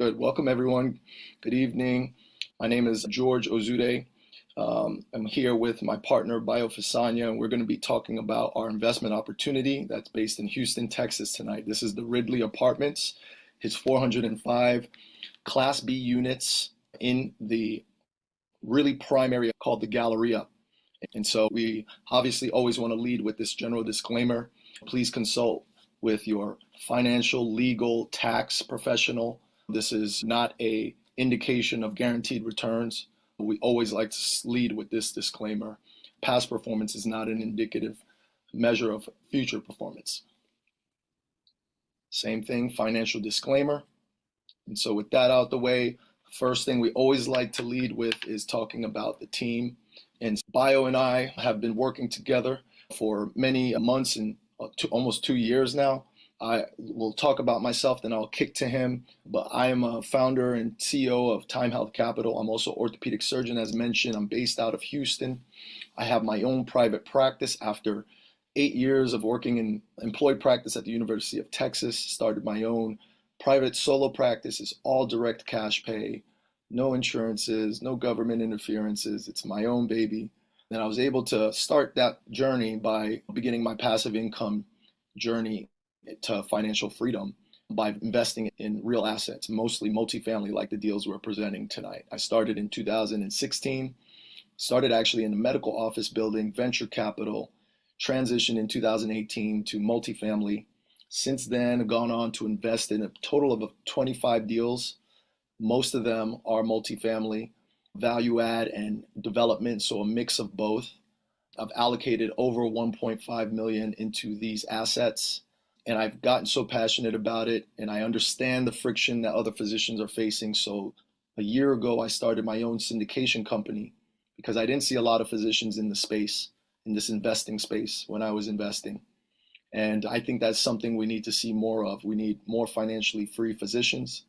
Good. Welcome, everyone. Good evening. My name is George Ozoude. I'm here with my partner, Adebayo Fasanya, and we're going to be talking about our investment opportunity that's based in Houston, Texas tonight. This is the Ridley Apartments. It's 405 Class B units in the really prime area called the Galleria. And so we obviously always want to lead with this general disclaimer. Please consult with your financial, legal, tax professional. This is not an indication of guaranteed returns. We always like to lead with this disclaimer. Past performance is not an indicative measure of future performance. Same thing, financial disclaimer. And so with that out the way, first thing we always like to lead with is talking about the team. And Bio and I have been working together for many months and almost 2 years now. I will talk about myself, then I'll kick to him. But I am a founder and CEO of Time Health Capital. I'm also an orthopedic surgeon, as mentioned. I'm based out of Houston. I have my own private practice after 8 years of working in employed practice at the University of Texas. Started my own private solo practice. It's all direct cash pay, no insurances, no government interferences. It's my own baby. And I was able to start that journey by beginning my passive income journey to financial freedom by investing in real assets, mostly multifamily, like the deals we're presenting tonight. I started in 2016, started actually in the medical office building, venture capital, transitioned in 2018 to multifamily. Since then, I've gone on to invest in a total of 25 deals. Most of them are multifamily, value add and development, so a mix of both. I've allocated over 1.5 million into these assets. And I've gotten so passionate about it, and I understand the friction that other physicians are facing. So a year ago, I started my own syndication company because I didn't see a lot of physicians in the space, in this investing space when I was investing. And I think that's something we need to see more of. We need more financially free physicians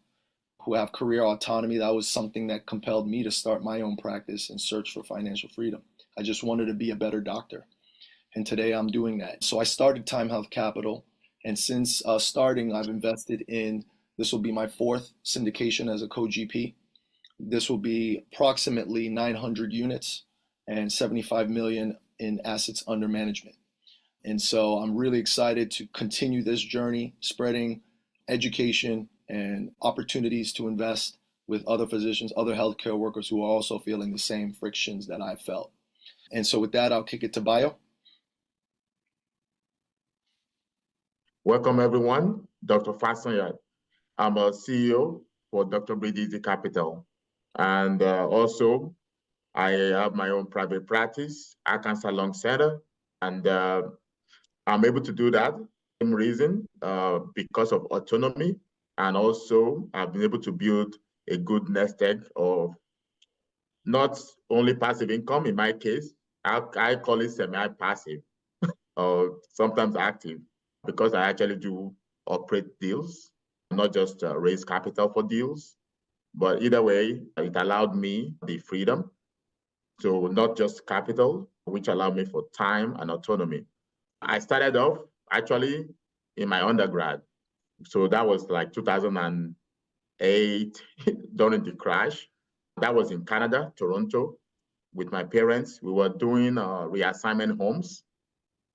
who have career autonomy. That was something that compelled me to start my own practice and search for financial freedom. I just wanted to be a better doctor. And today I'm doing that. So I started Time Health Capital. And since starting, I've invested in, this will be my fourth syndication as a co-GP. This will be approximately 900 units and 75 million in assets under management. And so I'm really excited to continue this journey, spreading education and opportunities to invest with other physicians, other healthcare workers who are also feeling the same frictions that I felt. And so with that, I'll kick it to Bio. Welcome, everyone. Dr. Fasanya. I'm a CEO for Dr. Ridley Capital. And also, I have my own private practice, Arkansas Lung Center. And I'm able to do that for the same reason, because of autonomy. And also, I've been able to build a good nest egg of not only passive income, in my case, I call it semi-passive, or sometimes active, because I actually do operate deals, not just raise capital for deals. But either way, it allowed me the freedom. So not just capital, which allowed me for time and autonomy. I started off actually in my undergrad. So that was like 2008 during the crash. That was in Canada, Toronto, with my parents. We were doing reassignment homes.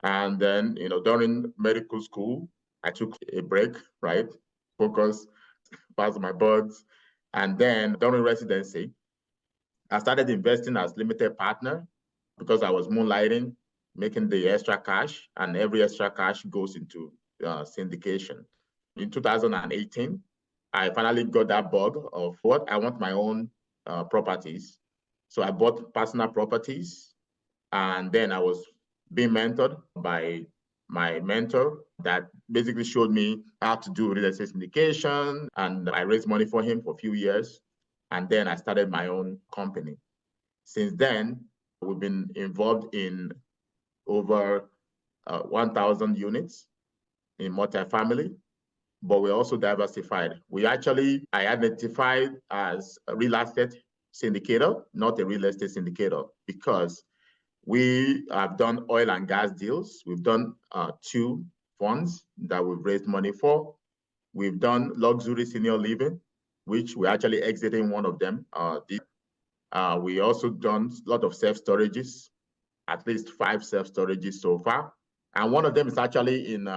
And then, during medical school, I took a break, right? Focus, pass my buds. And then during residency, I started investing as limited partner because I was moonlighting, making the extra cash, and every extra cash goes into syndication. In 2018, I finally got that bug of what I want my own properties. So I bought personal properties, and then I was being mentored by my mentor that basically showed me how to do real estate syndication, and I raised money for him for a few years, and then I started my own company. Since then, we've been involved in over 1,000 units in multifamily, but we're also diversified. I identified as a real estate syndicator, not a real estate syndicator, because we have done oil and gas deals. We've done 2 funds that we've raised money for. We've done luxury senior living. which we're actually exiting one of them. We also done a lot of self-storages, at least 5 self-storages so far. And one of them is actually in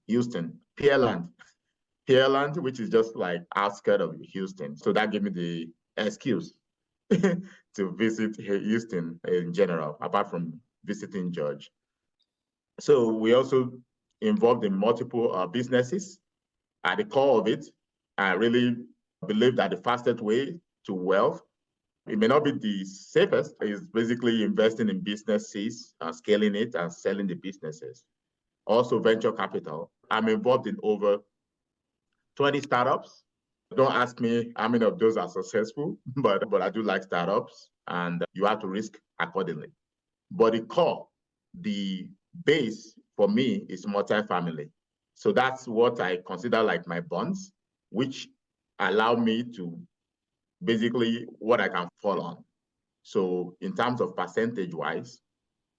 Houston, Pearland, which is just like outskirts of Houston. So that gave me the excuse to visit Houston in general, apart from visiting George. So we also involved in multiple businesses. At the core of it, I really believe that the fastest way to wealth, it may not be the safest, is basically investing in businesses, scaling it and selling the businesses. Also venture capital. I'm involved in over 20 startups. Don't ask me how many of those are successful, but I do like startups, and you have to risk accordingly. But the core, the base for me is multifamily. So that's what I consider like my bonds, which allow me to basically what I can fall on. So in terms of percentage wise,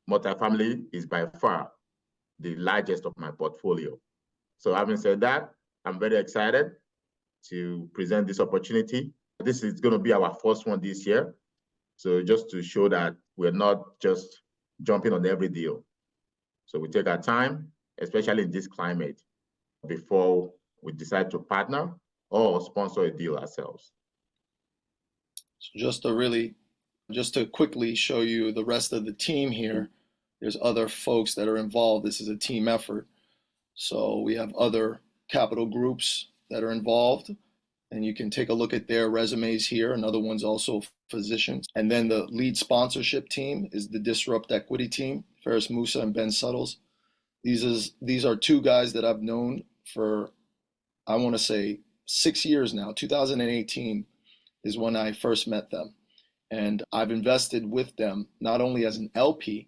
multifamily is by far the largest of my portfolio. So having said that, I'm very excited to present this opportunity. This is going to be our first one this year. So just to show that we're not just jumping on every deal. So we take our time, especially in this climate, before we decide to partner or sponsor a deal ourselves. So just to quickly show you the rest of the team here, there's other folks that are involved. This is a team effort. So we have other capital groups that are involved, and you can take a look at their resumes here. Another one's also physicians. And then the lead sponsorship team is the Disrupt Equity team, Ferris Musa and Ben Suttles. These are 2 guys that I've known for, I want to say, 6 years now. 2018 is when I first met them. And I've invested with them not only as an LP,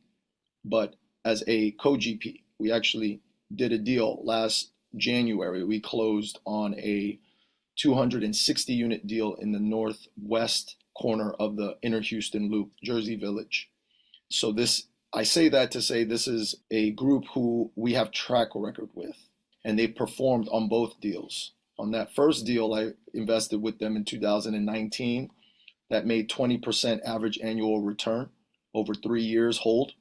but as a co-GP. We actually did a deal last January. We closed on a 260 unit deal in the northwest corner of the inner Houston Loop, Jersey Village. So I say that to say this is a group who we have track record with, and they performed on both deals. On that first deal, I invested with them in 2019. That made 20% average annual return over 3 years hold.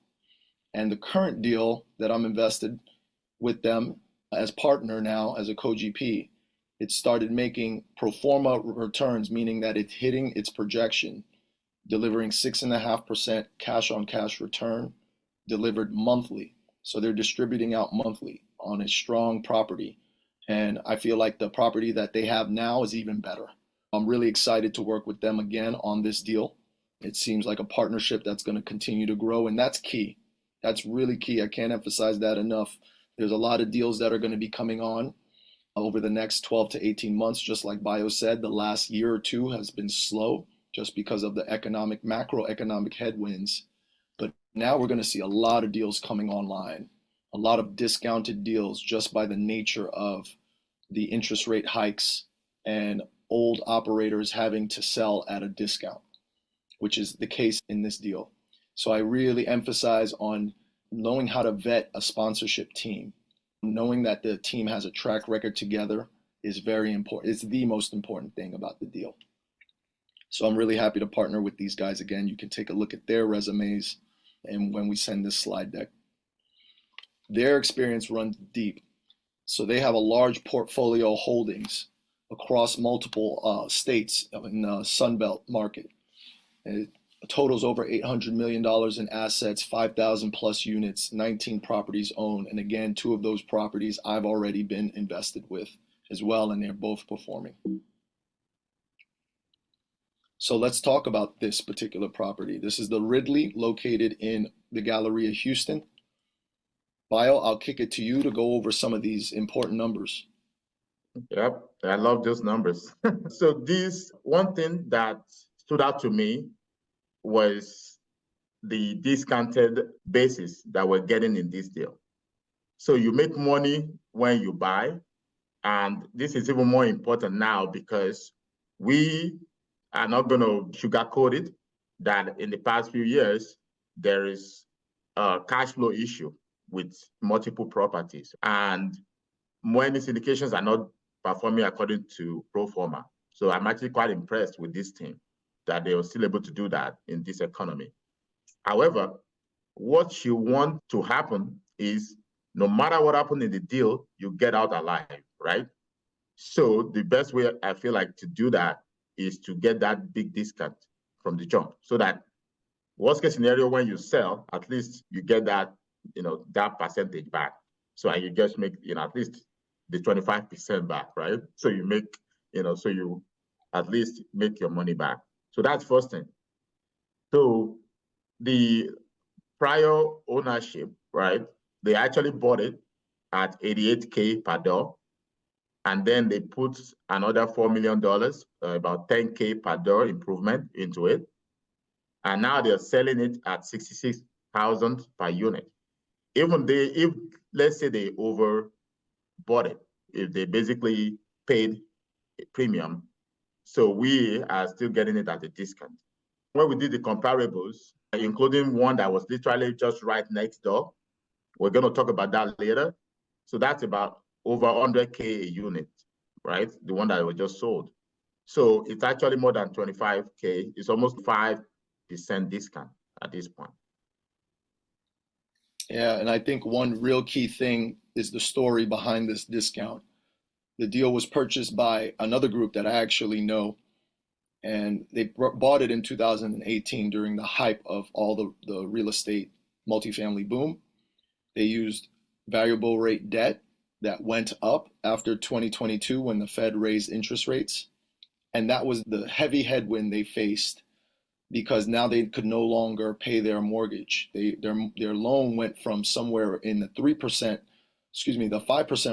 And the current deal that I'm invested with them as partner now, as a co-GP, it started making pro forma returns, meaning that it's hitting its projection, delivering 6.5% cash on cash return, delivered monthly. So they're distributing out monthly on a strong property. And I feel like the property that they have now is even better. I'm really excited to work with them again on this deal. It seems like a partnership that's going to continue to grow, and that's key. That's really key. I can't emphasize that enough. There's a lot of deals that are going to be coming on over the next 12 to 18 months. Just like Bio said, the last year or two has been slow just because of the macroeconomic headwinds. But now we're going to see a lot of deals coming online, a lot of discounted deals just by the nature of the interest rate hikes and old operators having to sell at a discount, which is the case in this deal. So I really emphasize on knowing how to vet a sponsorship team. Knowing that the team has a track record together is very important. It's the most important thing about the deal. So I'm really happy to partner with these guys again. You can take a look at their resumes and when we send this slide deck. Their experience runs deep. So they have a large portfolio holdings across multiple states in the Sunbelt market. It totals over $800 million in assets, 5,000 plus units, 19 properties owned. And again, 2 of those properties I've already been invested with as well, and they're both performing. So let's talk about this particular property. This is the Ridley, located in the Galleria, Houston. Bio, I'll kick it to you to go over some of these important numbers. Yep, I love those numbers. So this one thing that stood out to me was the discounted basis that we're getting in this deal. So you make money when you buy, and this is even more important now because we are not going to sugarcoat it that in the past few years, there is a cash flow issue with multiple properties, and many syndications are not performing according to pro forma. So I'm actually quite impressed with this team that they were still able to do that in this economy. However, what you want to happen is no matter what happened in the deal, you get out alive, right? So the best way I feel like to do that is to get that big discount from the jump, so that worst case scenario, when you sell, at least you get that, that percentage back. So you just make, at least the 25% back, right? So you make, so you at least make your money back. So that's first thing. So the prior ownership, right? They actually bought it at $88K per door. And then they put another $4 million, about $10K per door improvement into it. And now they're selling it at $66,000 per unit. If let's say they over bought it, if they basically paid a premium, so we are still getting it at a discount. When we did the comparables, including one that was literally just right next door, we're going to talk about that later. So that's about over 100K a unit, right? The one that was just sold. So it's actually more than 25K. It's almost 5% discount at this point. Yeah, and I think one real key thing is the story behind this discount. The deal was purchased by another group that I actually know, and they bought it in 2018 during the hype of all the real estate multifamily boom. They used variable rate debt that went up after 2022 when the Fed raised interest rates. And that was the heavy headwind they faced, because now they could no longer pay their mortgage. Their loan went from somewhere in the 5%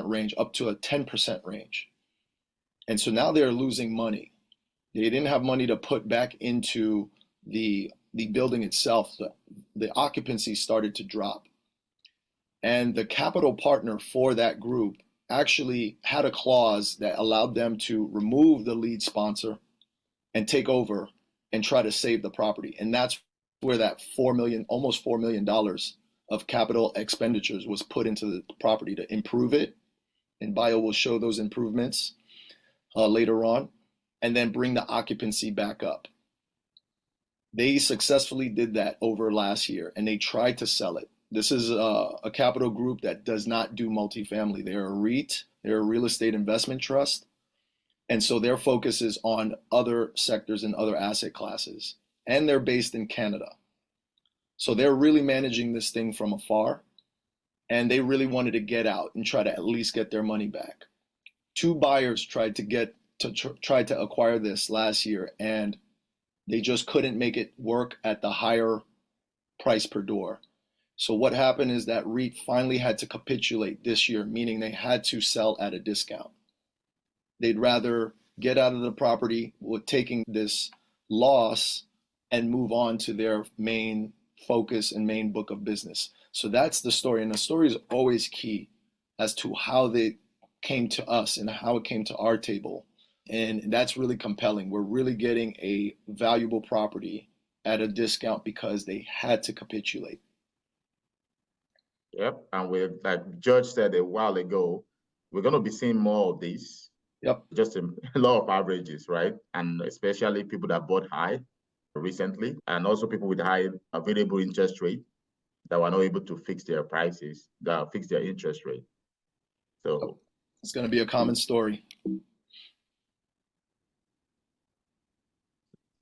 range up to a 10% range. And so now they're losing money. They didn't have money to put back into the building itself. The occupancy started to drop. And the capital partner for that group actually had a clause that allowed them to remove the lead sponsor and take over and try to save the property. And that's where that almost $4 million of capital expenditures was put into the property to improve it. And Bio will show those improvements later on, and then bring the occupancy back up. They successfully did that over last year, and they tried to sell it. This is a capital group that does not do multifamily. They're a REIT, they're a real estate investment trust. And so their focus is on other sectors and other asset classes. And they're based in Canada. So they're really managing this thing from afar. And they really wanted to get out and try to at least get their money back. Two buyers tried to acquire this last year, and they just couldn't make it work at the higher price per door. So what happened is that REIT finally had to capitulate this year, meaning they had to sell at a discount. They'd rather get out of the property with taking this loss and move on to their main focus and main book of business. So that's the story. And the story is always key as to how they came to us and how it came to our table. And that's really compelling. We're really getting a valuable property at a discount because they had to capitulate. Yep. And like George said a while ago, we're going to be seeing more of these. Yep. Just a lot of averages, right? And especially people that bought high recently, and also people with high available interest rate that were not able to fix their prices, that fix their interest rate. So it's going to be a common story.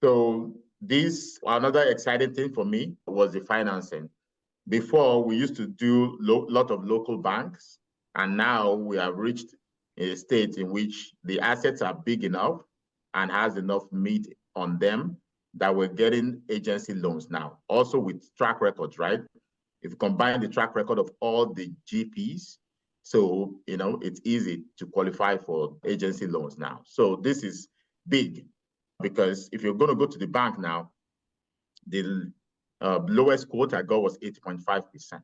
So another exciting thing for me was the financing. Before, we used to do a lot of local banks, and now we have reached a state in which the assets are big enough and has enough meat on them that we're getting agency loans now, also with track records, right? If you combine the track record of all the GPs, so it's easy to qualify for agency loans now. So this is big, because if you're going to go to the bank now, the lowest quote I got was 8.5%,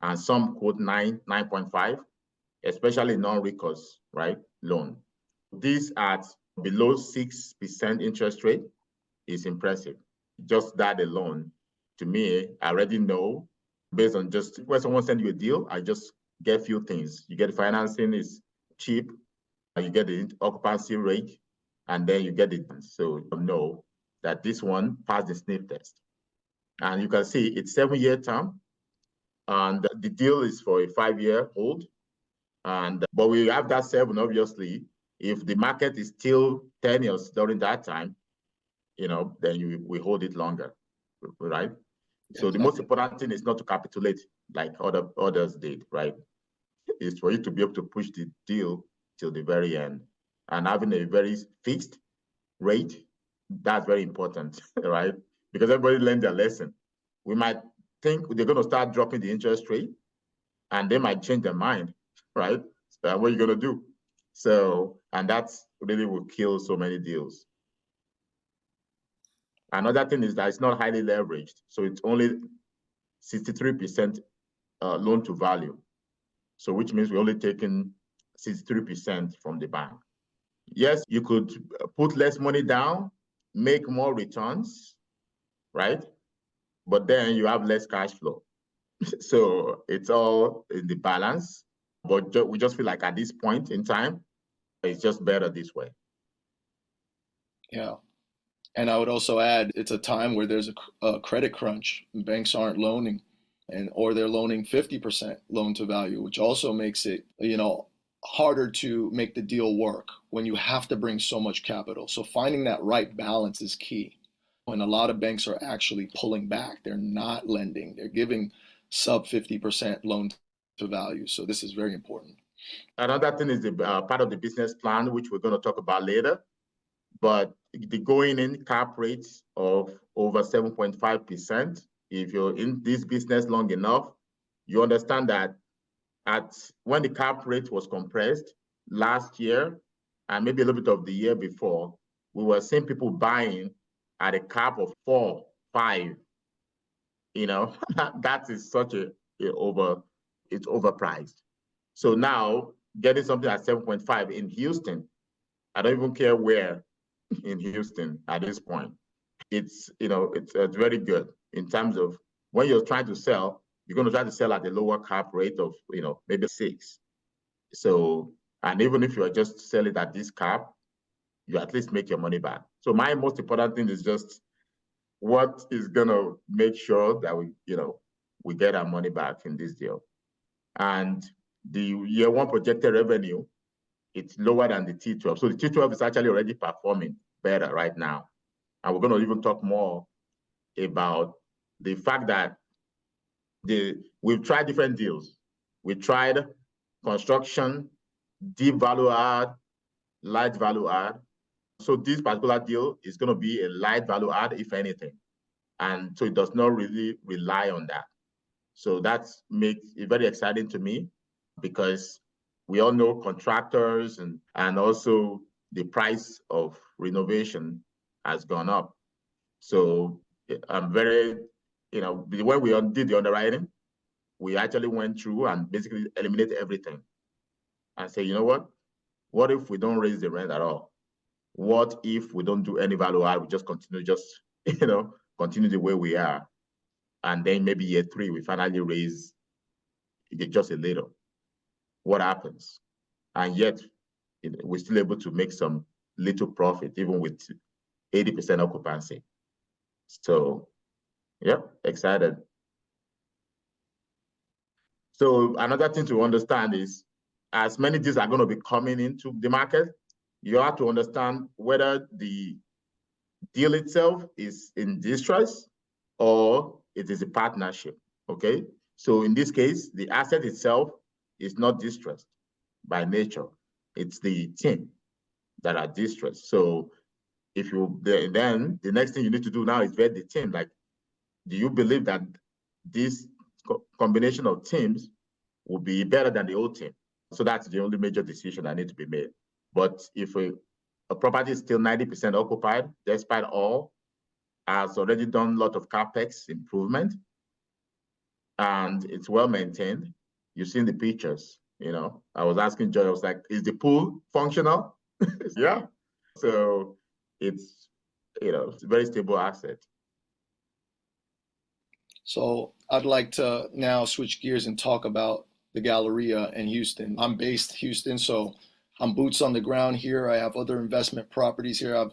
and some quote 9.5, especially non-recourse, right, loan. This at below 6% interest rate is impressive. Just that alone, to me, I already know, based on just when someone sends you a deal, I just get a few things. You get financing is cheap, you get the occupancy rate and then you get it. So you know that this one passed the sniff test. And you can see it's 7-year term, and the deal is for a 5-year hold. But we have that 7, obviously. If the market is still 10 years during that time, then we hold it longer, right? So the most important thing is not to capitulate like others did, right? It's for you to be able to push the deal till the very end. And having a very fixed rate, that's very important, right? Because everybody learned their lesson. We might think they're going to start dropping the interest rate, and they might change their mind, right? So what are you going to do? So, and that's really will kill so many deals. Another thing is that it's not highly leveraged. So it's only 63% loan to value. So which means we're only taking 63% from the bank. Yes, you could put less money down, make more returns, right? But then you have less cash flow. So it's all in the balance. But we just feel like at this point in time, it's just better this way. Yeah. And I would also add, it's a time where there's a credit crunch. Banks aren't loaning, or they're loaning 50% loan to value, which also makes it, harder to make the deal work when you have to bring so much capital. So finding that right balance is key. And a lot of banks are actually pulling back. They're not lending. They're giving sub 50% loan to value. So this is very important. Another thing is the part of the business plan, which we're going to talk about later. But the going in cap rates of over 7.5%, if you're in this business long enough, you understand that when the cap rate was compressed last year, and maybe a little bit of the year before, we were seeing people buying at a cap of 4, 5. That is such it's overpriced. So now getting something at 7.5 in Houston, I don't even care where in Houston at this point. It's very good in terms of when you're trying to sell, you're going to try to sell at a lower cap rate of maybe 6. So, and even if you are just sell it at this cap, you at least make your money back. So my most important thing is just what is going to make sure that we get our money back in this deal. And the year 1 projected revenue, it's lower than the T12. So the T12 is actually already performing better right now. And we're going to even talk more about the fact that we've tried different deals. We tried construction, deep value add, light value add. So this particular deal is going to be a light value add, if anything. And so it does not really rely on that. So that makes it very exciting to me, because we all know contractors and also the price of renovation has gone up. So I'm very, when we did the underwriting, we actually went through and basically eliminated everything and say, you know what? What if we don't raise the rent at all? What if we don't do any value add? We just continue, continue the way we are. And then maybe year 3, we finally raise just a little. What happens? And yet, we're still able to make some little profit, even with 80% occupancy. So, yeah, excited. So another thing to understand is, as many deals are going to be coming into the market, you have to understand whether the deal itself is in distress or it is a partnership, okay? So in this case, the asset itself is not distressed by nature. It's the team that are distressed. So then the next thing you need to do now is vet the team. Like, do you believe that this combination of teams will be better than the old team? So that's the only major decision that needs to be made. But if a property is still 90% occupied, despite all, has already done a lot of capex improvement, and it's well maintained, you've seen the pictures. I was asking Joy, I was like, is the pool functional? Yeah. So it's a very stable asset. So I'd like to now switch gears and talk about the Galleria in Houston. I'm based in Houston, so I'm boots on the ground here. I have other investment properties here. I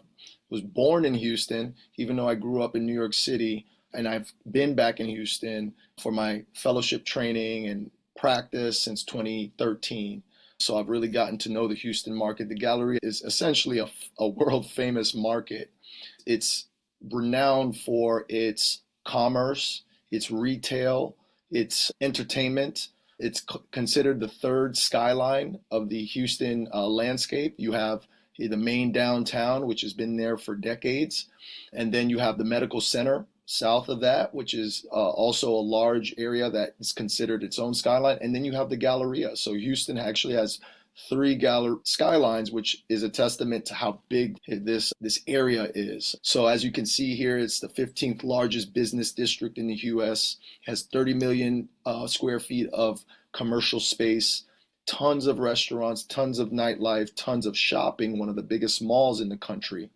was born in Houston, even though I grew up in New York City, and I've been back in Houston for my fellowship training and practice since 2013. So I've really gotten to know the Houston market. The Galleria is essentially a world famous market. It's renowned for its commerce, its retail, its entertainment. It's considered the third skyline of the Houston landscape. You have the main downtown, which has been there for decades. And then you have the medical center south of that, which is also a large area that is considered its own skyline. And then you have the Galleria. So Houston actually has three skylines, which is a testament to how big this area is. So as you can see here, it's the 15th largest business district in the US, has 30 million square feet of commercial space, tons of restaurants, tons of nightlife, tons of shopping, one of the biggest malls in the country.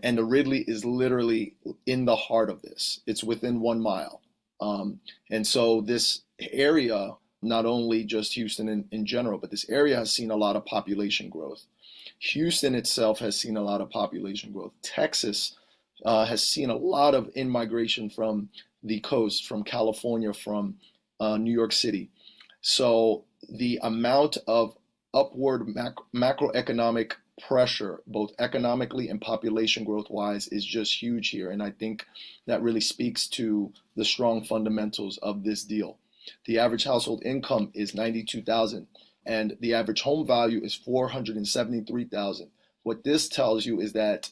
And the Ridley is literally in the heart of this. It's within 1 mile. And so this area, not only just Houston in general, but this area has seen a lot of population growth. Houston itself has seen a lot of population growth. Texas has seen a lot of in-migration from the coast, from California, from New York City. So the amount of upward macroeconomic pressure, both economically and population growth wise, is just huge here. And I think that really speaks to the strong fundamentals of this deal. The average household income is $92,000 and the average home value is $473,000. What this tells you is that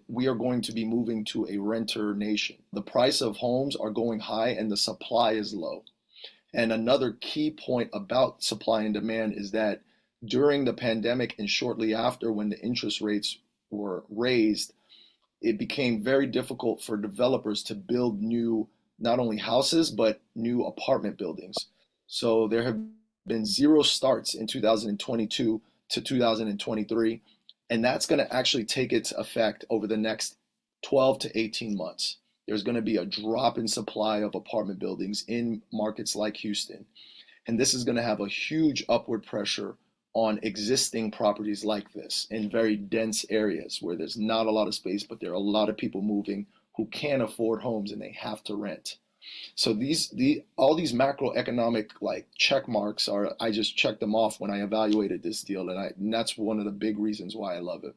we are going to be moving to a renter nation. The price of homes are going high and the supply is low. And another key point about supply and demand is that during the pandemic and shortly after, when the interest rates were raised, it became very difficult for developers to build new, not only houses, but new apartment buildings. So there have been zero starts in 2022 to 2023, and that's going to actually take its effect over the next 12 to 18 months. There's going to be a drop in supply of apartment buildings in markets like Houston. And this is going to have a huge upward pressure on existing properties like this in very dense areas where there's not a lot of space, but there are a lot of people moving who can't afford homes and they have to rent. So all these macroeconomic like check marks I just checked them off when I evaluated this deal, and that's one of the big reasons why I love it.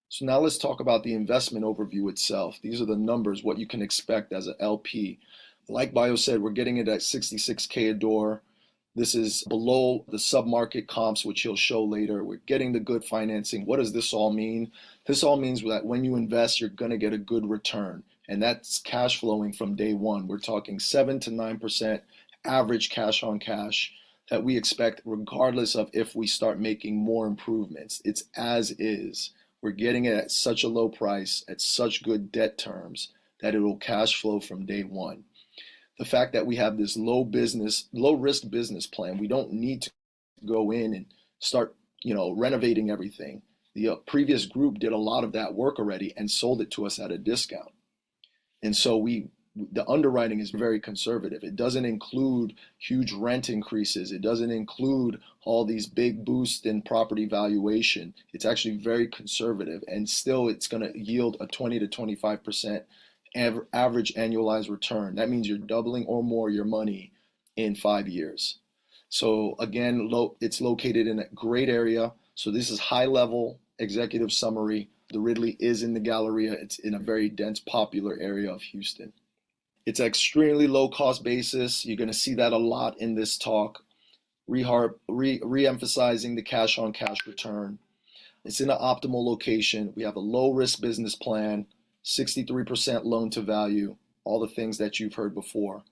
So now let's talk about the investment overview itself. These are the numbers, what you can expect as an LP. Like Bio said, we're getting it at $66K a door. This is below the submarket comps, which he'll show later. We're getting the good financing. What does this all mean? This all means that when you invest, you're going to get a good return. And that's cash flowing from day one. We're talking 7 to 9% average cash on cash that we expect regardless of if we start making more improvements. It's as is. We're getting it at such a low price, at such good debt terms, that it will cash flow from day one. The fact that we have this low risk business plan, we don't need to go in and start, renovating everything. The previous group did a lot of that work already and sold it to us at a discount. And so the underwriting is very conservative. It doesn't include huge rent increases. It doesn't include all these big boosts in property valuation. It's actually very conservative, and still it's going to yield a 20 to 25% average annualized return. That means you're doubling or more your money in 5 years. So again, it's located in a great area. So this is high level executive summary. The Ridley is in the Galleria. It's in a very dense, popular area of Houston. It's extremely low cost basis. You're going to see that a lot in this talk. Re-emphasizing the cash on cash return. It's in an optimal location. We have a low risk business plan, 63% loan to value, all the things that you've heard before.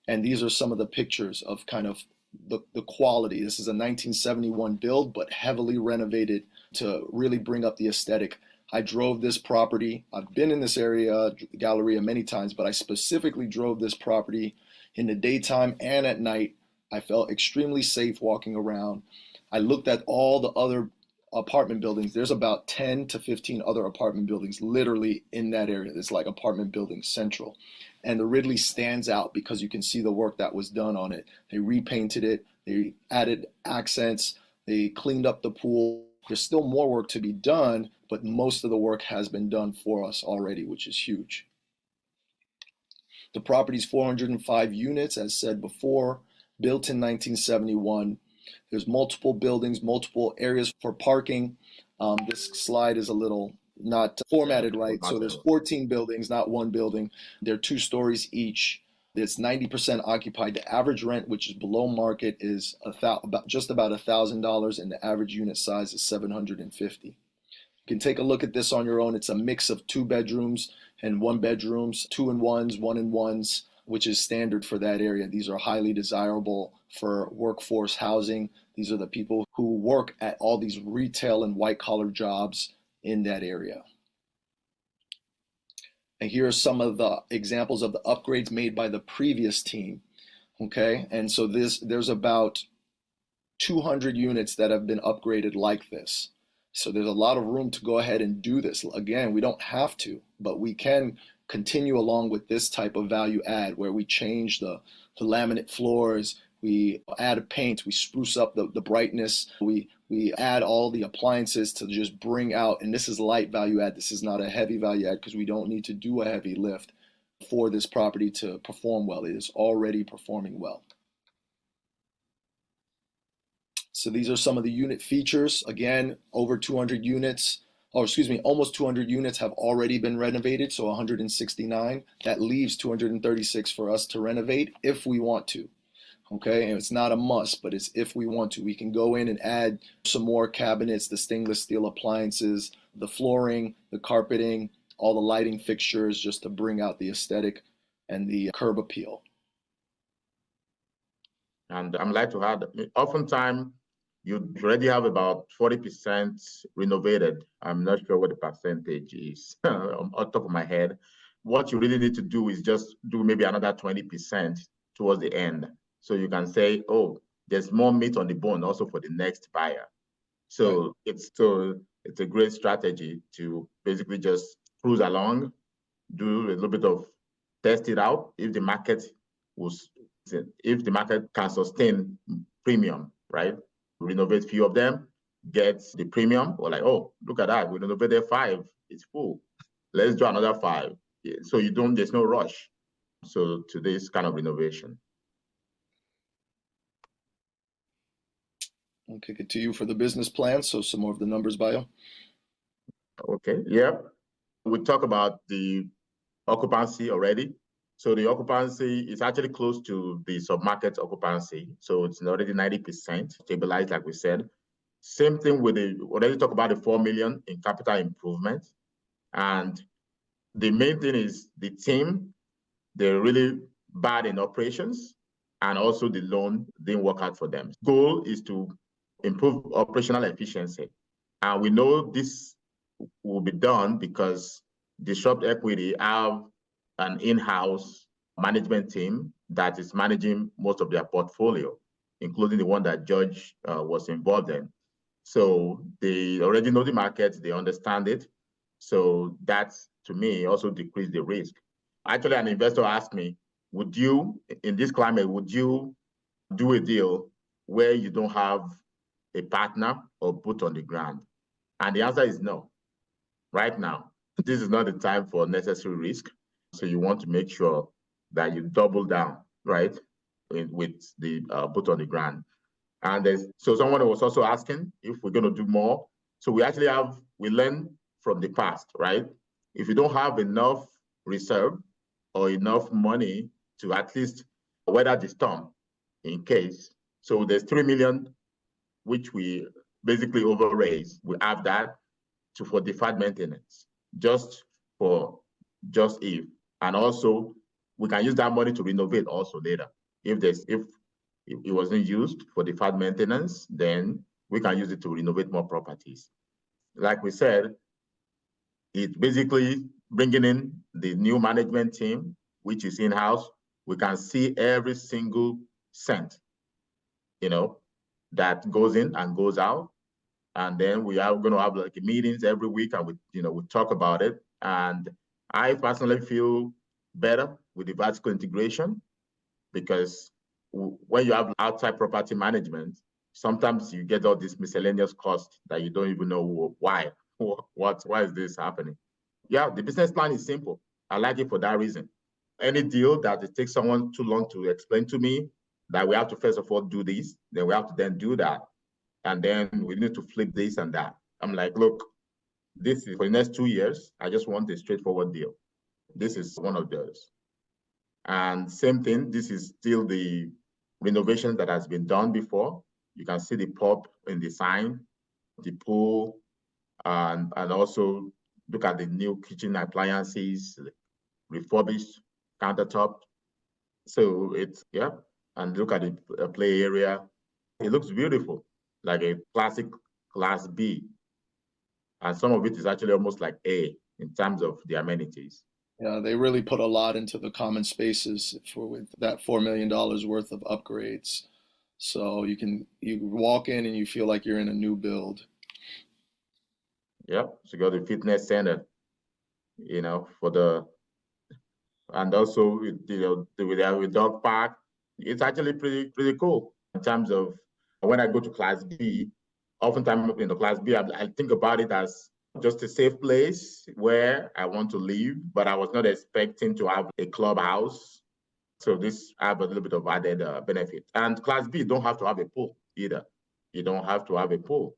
And these are some of the pictures of kind of the quality. This is a 1971 build, but heavily renovated to really bring up the aesthetic. I drove this property. I've been in this area, Galleria, many times, but I specifically drove this property in the daytime and at night. I felt extremely safe walking around. I looked at all the other apartment buildings. There's about 10 to 15 other apartment buildings literally in that area. It's like apartment building central. And the Ridley stands out because you can see the work that was done on it. They repainted it, they added accents, they cleaned up the pool. There's still more work to be done, but most of the work has been done for us already, which is huge. The property's 405 units, as said before, built in 1971. There's multiple buildings, multiple areas for parking. This slide is a little not formatted right. So there's 14 buildings, not one building. They're 2 stories each. It's 90% occupied. The average rent, which is below market, is just about $1,000, and the average unit size is 750. You can take a look at this on your own. It's a mix of 2 bedrooms and 1 bedrooms, 2-in-1s, 1-in-1s, which is standard for that area. These are highly desirable for workforce housing. These are the people who work at all these retail and white-collar jobs in that area. And here are some of the examples of the upgrades made by the previous team. Okay, and so there's about 200 units that have been upgraded like this. So there's a lot of room to go ahead and do this. Again, we don't have to, but we can continue along with this type of value add where we change the laminate floors, we add paint, we spruce up the brightness, we add all the appliances to just bring out, and this is light value add, this is not a heavy value add because we don't need to do a heavy lift for this property to perform well. It is already performing well. So these are some of the unit features. Again, over 200 units, almost 200 units have already been renovated, so 169. That leaves 236 for us to renovate if we want to. Okay, and it's not a must, but it's if we want to. We can go in and add some more cabinets, the stainless steel appliances, the flooring, the carpeting, all the lighting fixtures, just to bring out the aesthetic and the curb appeal. And I'm like to add, oftentimes, you already have about 40% renovated. I'm not sure what the percentage is on top of my head. What you really need to do is just do maybe another 20% towards the end. So you can say, oh, there's more meat on the bone also for the next buyer. So right. It's a great strategy to basically just cruise along, do a little bit of test it out. If the market can sustain premium, right? Renovate few of them, get the premium, or like, oh, look at that, we renovated 5, it's full. Let's do another 5. So there's no rush. So to this kind of renovation. I'll kick it to you for the business plan. So some more of the numbers, Bio. Okay, yeah. We talk about the occupancy already. So the occupancy is actually close to the submarket occupancy. So it's already 90% stabilized, like we said. Same thing with already talk about the 4 million in capital improvement. And the main thing is the team, they're really bad in operations, and also the loan didn't work out for them. Goal is to improve operational efficiency. And we know this will be done because Disrupt Equity have an in-house management team that is managing most of their portfolio, including the one that George was involved in. So they already know the market, they understand it. So that's, to me, also decrease the risk. Actually, an investor asked me, would you, in this climate, would you do a deal where you don't have a partner or boot on the ground? And the answer is no. Right now, this is not the time for necessary risk. So you want to make sure that you double down, right, with the boot on the ground. And so someone was also asking if we're going to do more. So we learn from the past, right? If you don't have enough reserve or enough money to at least weather the storm in case. So there's 3 million, which we basically overraise. We have that for deferred maintenance, just if. And also, we can use that money to renovate also later. If it wasn't used for deferred maintenance, then we can use it to renovate more properties. Like we said, it's basically bringing in the new management team, which is in-house. We can see every single cent, that goes in and goes out. And then we are going to have like meetings every week, and we talk about it. And I personally feel better with the vertical integration, because when you have outside property management, sometimes you get all these miscellaneous costs that you don't even know why. Why is this happening? Yeah, the business plan is simple. I like it for that reason. Any deal that it takes someone too long to explain to me, that we have to first of all do this, then we have to then do that, and then we need to flip this and that. I'm like, look, this is for the next 2 years. I just want a straightforward deal. This is one of those. And same thing, this is still the renovation that has been done before. You can see the pub in the sign, the pool, and also look at the new kitchen appliances, refurbished countertop. So it's, yeah, and look at the play area. It looks beautiful, like a classic Class B. And some of it is actually almost like A in terms of the amenities. Yeah, they really put a lot into the common spaces with that $4 million worth of upgrades. So you walk in and you feel like you're in a new build. Yep. So you got the fitness center, and also with dog park. It's actually pretty cool in terms of when I go to Class B. Oftentimes in the Class B, I think about it as just a safe place where I want to live, but I was not expecting to have a clubhouse. So this have a little bit of added benefit. And Class B don't have to have a pool either. You don't have to have a pool.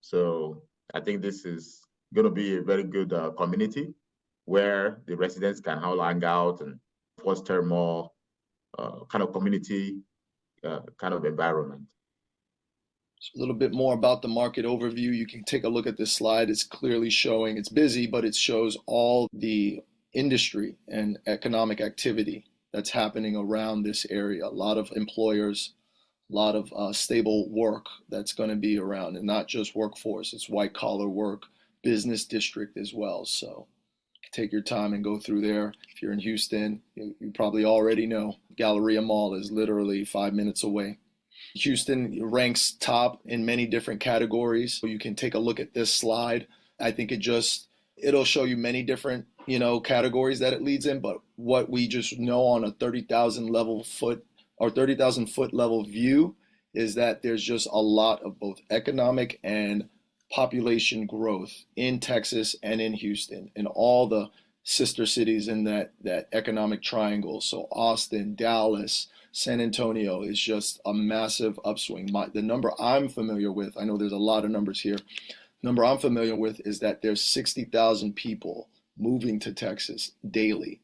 So I think this is going to be a very good community where the residents can all hang out and foster more kind of community kind of environment. A little bit more about the market overview. You can take a look at this slide. It's clearly showing, it's busy, but it shows all the industry and economic activity that's happening around this area. A lot of employers, a lot of stable work that's going to be around, and not just workforce, it's white collar work, business district as well. So take your time and go through there. If you're in Houston, you probably already know Galleria Mall is literally 5 minutes away. Houston ranks top in many different categories. So you can take a look at this slide. I think it'll show you many different, categories that it leads in, but what we just know on a 30,000 foot level view is that there's just a lot of both economic and population growth in Texas and in Houston and all the sister cities in that economic triangle. So Austin, Dallas, San Antonio is just a massive upswing. The number I'm familiar with, I know there's a lot of numbers here. Number I'm familiar with is that there's 60,000 people moving to Texas daily.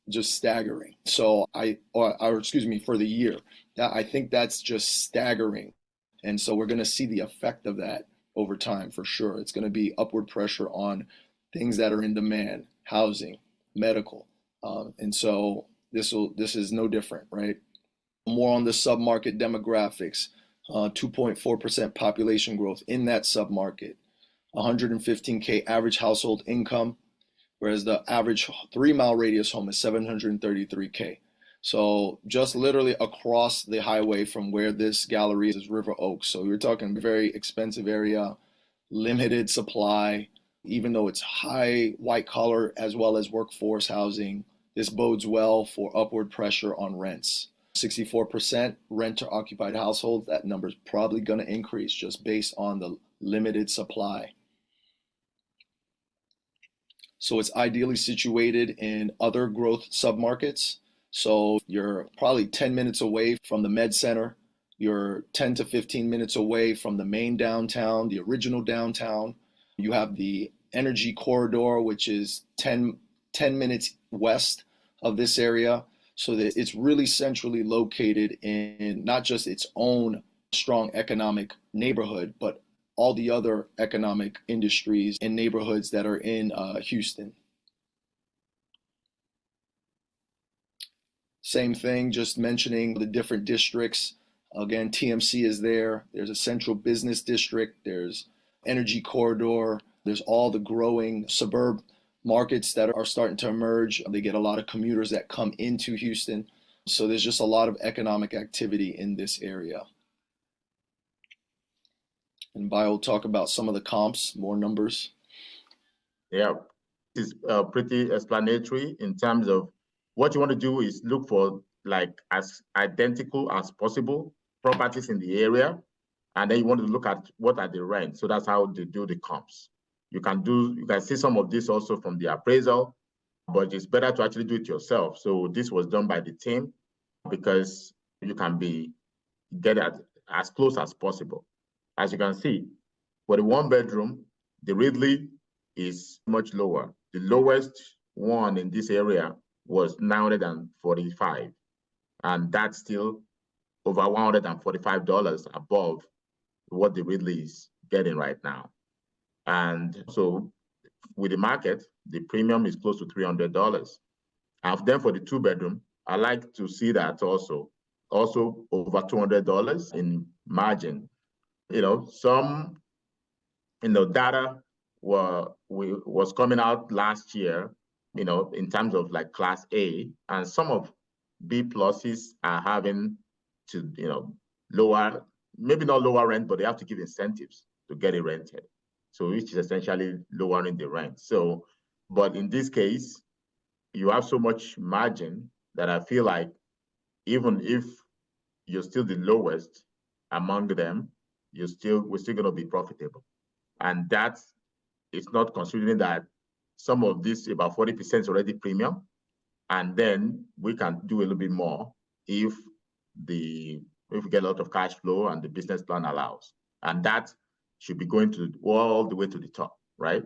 Just staggering. So for the year. I think that's just staggering. And so we're going to see the effect of that over time for sure. It's going to be upward pressure on things that are in demand, housing, medical. And so this is no different, right? More on the submarket demographics, 2.4% population growth in that submarket, 115K average household income, whereas the average 3-mile radius home is 733K. So just literally across the highway from where this gallery is River Oaks. So you're talking very expensive area, limited supply, even though it's high white collar as well as workforce housing. This bodes well for upward pressure on rents. 64% renter occupied households. That number is probably going to increase just based on the limited supply. So it's ideally situated in other growth submarkets. So you're probably 10 minutes away from the Med Center. You're 10 to 15 minutes away from the main downtown, the original downtown. You have the Energy Corridor, which is 10 minutes west of this area. So that it's really centrally located in not just its own strong economic neighborhood, but all the other economic industries and neighborhoods that are in Houston. Same thing, just mentioning the different districts. Again, TMC is there. There's a central business district. There's Energy Corridor. There's all the growing suburb markets that are starting to emerge. They get a lot of commuters that come into Houston. So there's just a lot of economic activity in this area. And Bio will talk about some of the comps, more numbers. Yeah, it's pretty explanatory in terms of what you want to do is look for like as identical as possible properties in the area. And then you want to look at what are the rents. So that's how they do the comps. You can see some of this also from the appraisal, but it's better to actually do it yourself. So this was done by the team because you can get as close as possible. As you can see, for the one bedroom, the Ridley is much lower. The lowest one in this area was 945, and that's still over $145 above what the Ridley is getting right now. And so with the market, the premium is close to $300. And then for the two bedroom, I like to see that also over $200 in margin. Some data was coming out last year, in terms of like class A, and some of B pluses are having to, lower, maybe not lower rent, but they have to give incentives to get it rented. So which is essentially lowering the rent. So, but in this case, you have so much margin that I feel like even if you're still the lowest among them, we're still going to be profitable. And that is not considering that some of this, about 40% is already premium. And then we can do a little bit more if we get a lot of cash flow and the business plan allows. And that should be going to all the way to the top, right?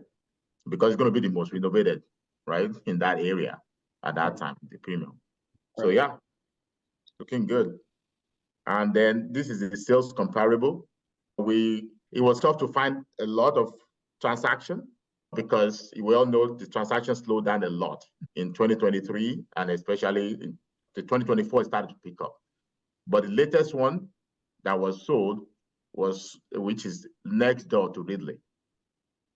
Because it's going to be the most renovated, right, in that area at that time, the premium. So yeah, looking good. And then this is the sales comparable. It was tough to find a lot of transaction because we all know the transaction slowed down a lot in 2023, and especially in the 2024 it started to pick up. But the latest one that was sold which is next door to Ridley.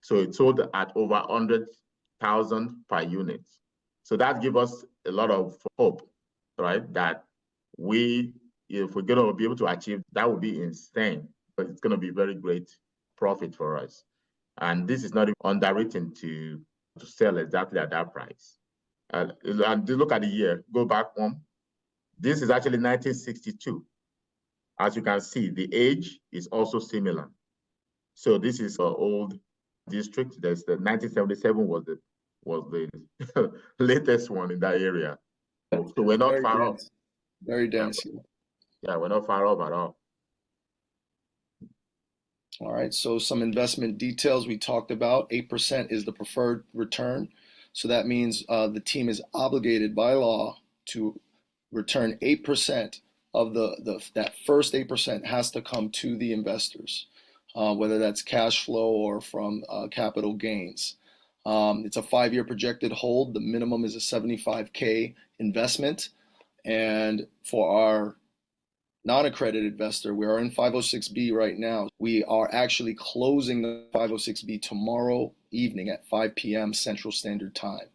So it sold at over 100,000 per unit. So that gives us a lot of hope, right? That if we're going to be able to achieve, that would be insane, but it's going to be very great profit for us. And this is not even underwritten to sell exactly at that price. And look at the year, go back one. This is actually 1962. As you can see, the age is also similar. So this is an old district. There's the 1977 was the latest one in that area. So we're not very far off. Very dense. Yeah, we're not far off at all. All right, so some investment details we talked about. 8% is the preferred return. So that means the team is obligated by law to return 8% of that first 8% has to come to the investors, whether that's cash flow or from capital gains. It's a 5-year projected hold. The minimum is a $75K investment. And for our non-accredited investor, we are in 506B right now. We are actually closing the 506B tomorrow evening at 5 p.m. Central Standard Time.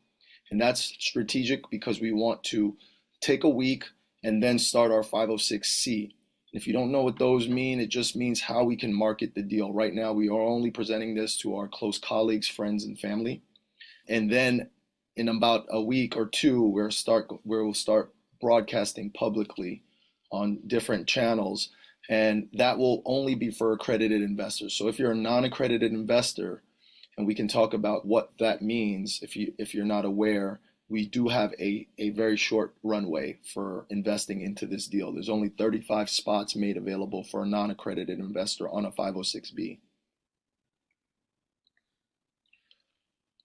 And that's strategic because we want to take a week and then start our 506C. If you don't know what those mean, it just means how we can market the deal. Right now, we are only presenting this to our close colleagues, friends, and family. And then in about a week or two, we'll start broadcasting publicly on different channels. And that will only be for accredited investors. So if you're a non-accredited investor, and we can talk about what that means if you're not aware, we do have a very short runway for investing into this deal. There's only 35 spots made available for a non-accredited investor on a 506B.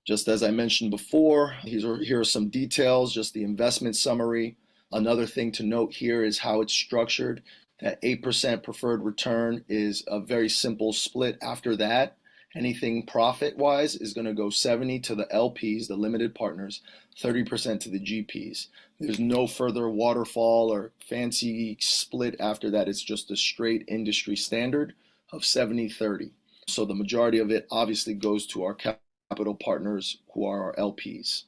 Just as I mentioned before, here are some details, just the investment summary. Another thing to note here is how it's structured. That 8% preferred return is a very simple split. After that, anything profit-wise is going to go 70 to the LPs, the limited partners, 30% to the GPs. There's no further waterfall or fancy split after that. It's just a straight industry standard of 70-30. So the majority of it obviously goes to our capital partners who are our LPs.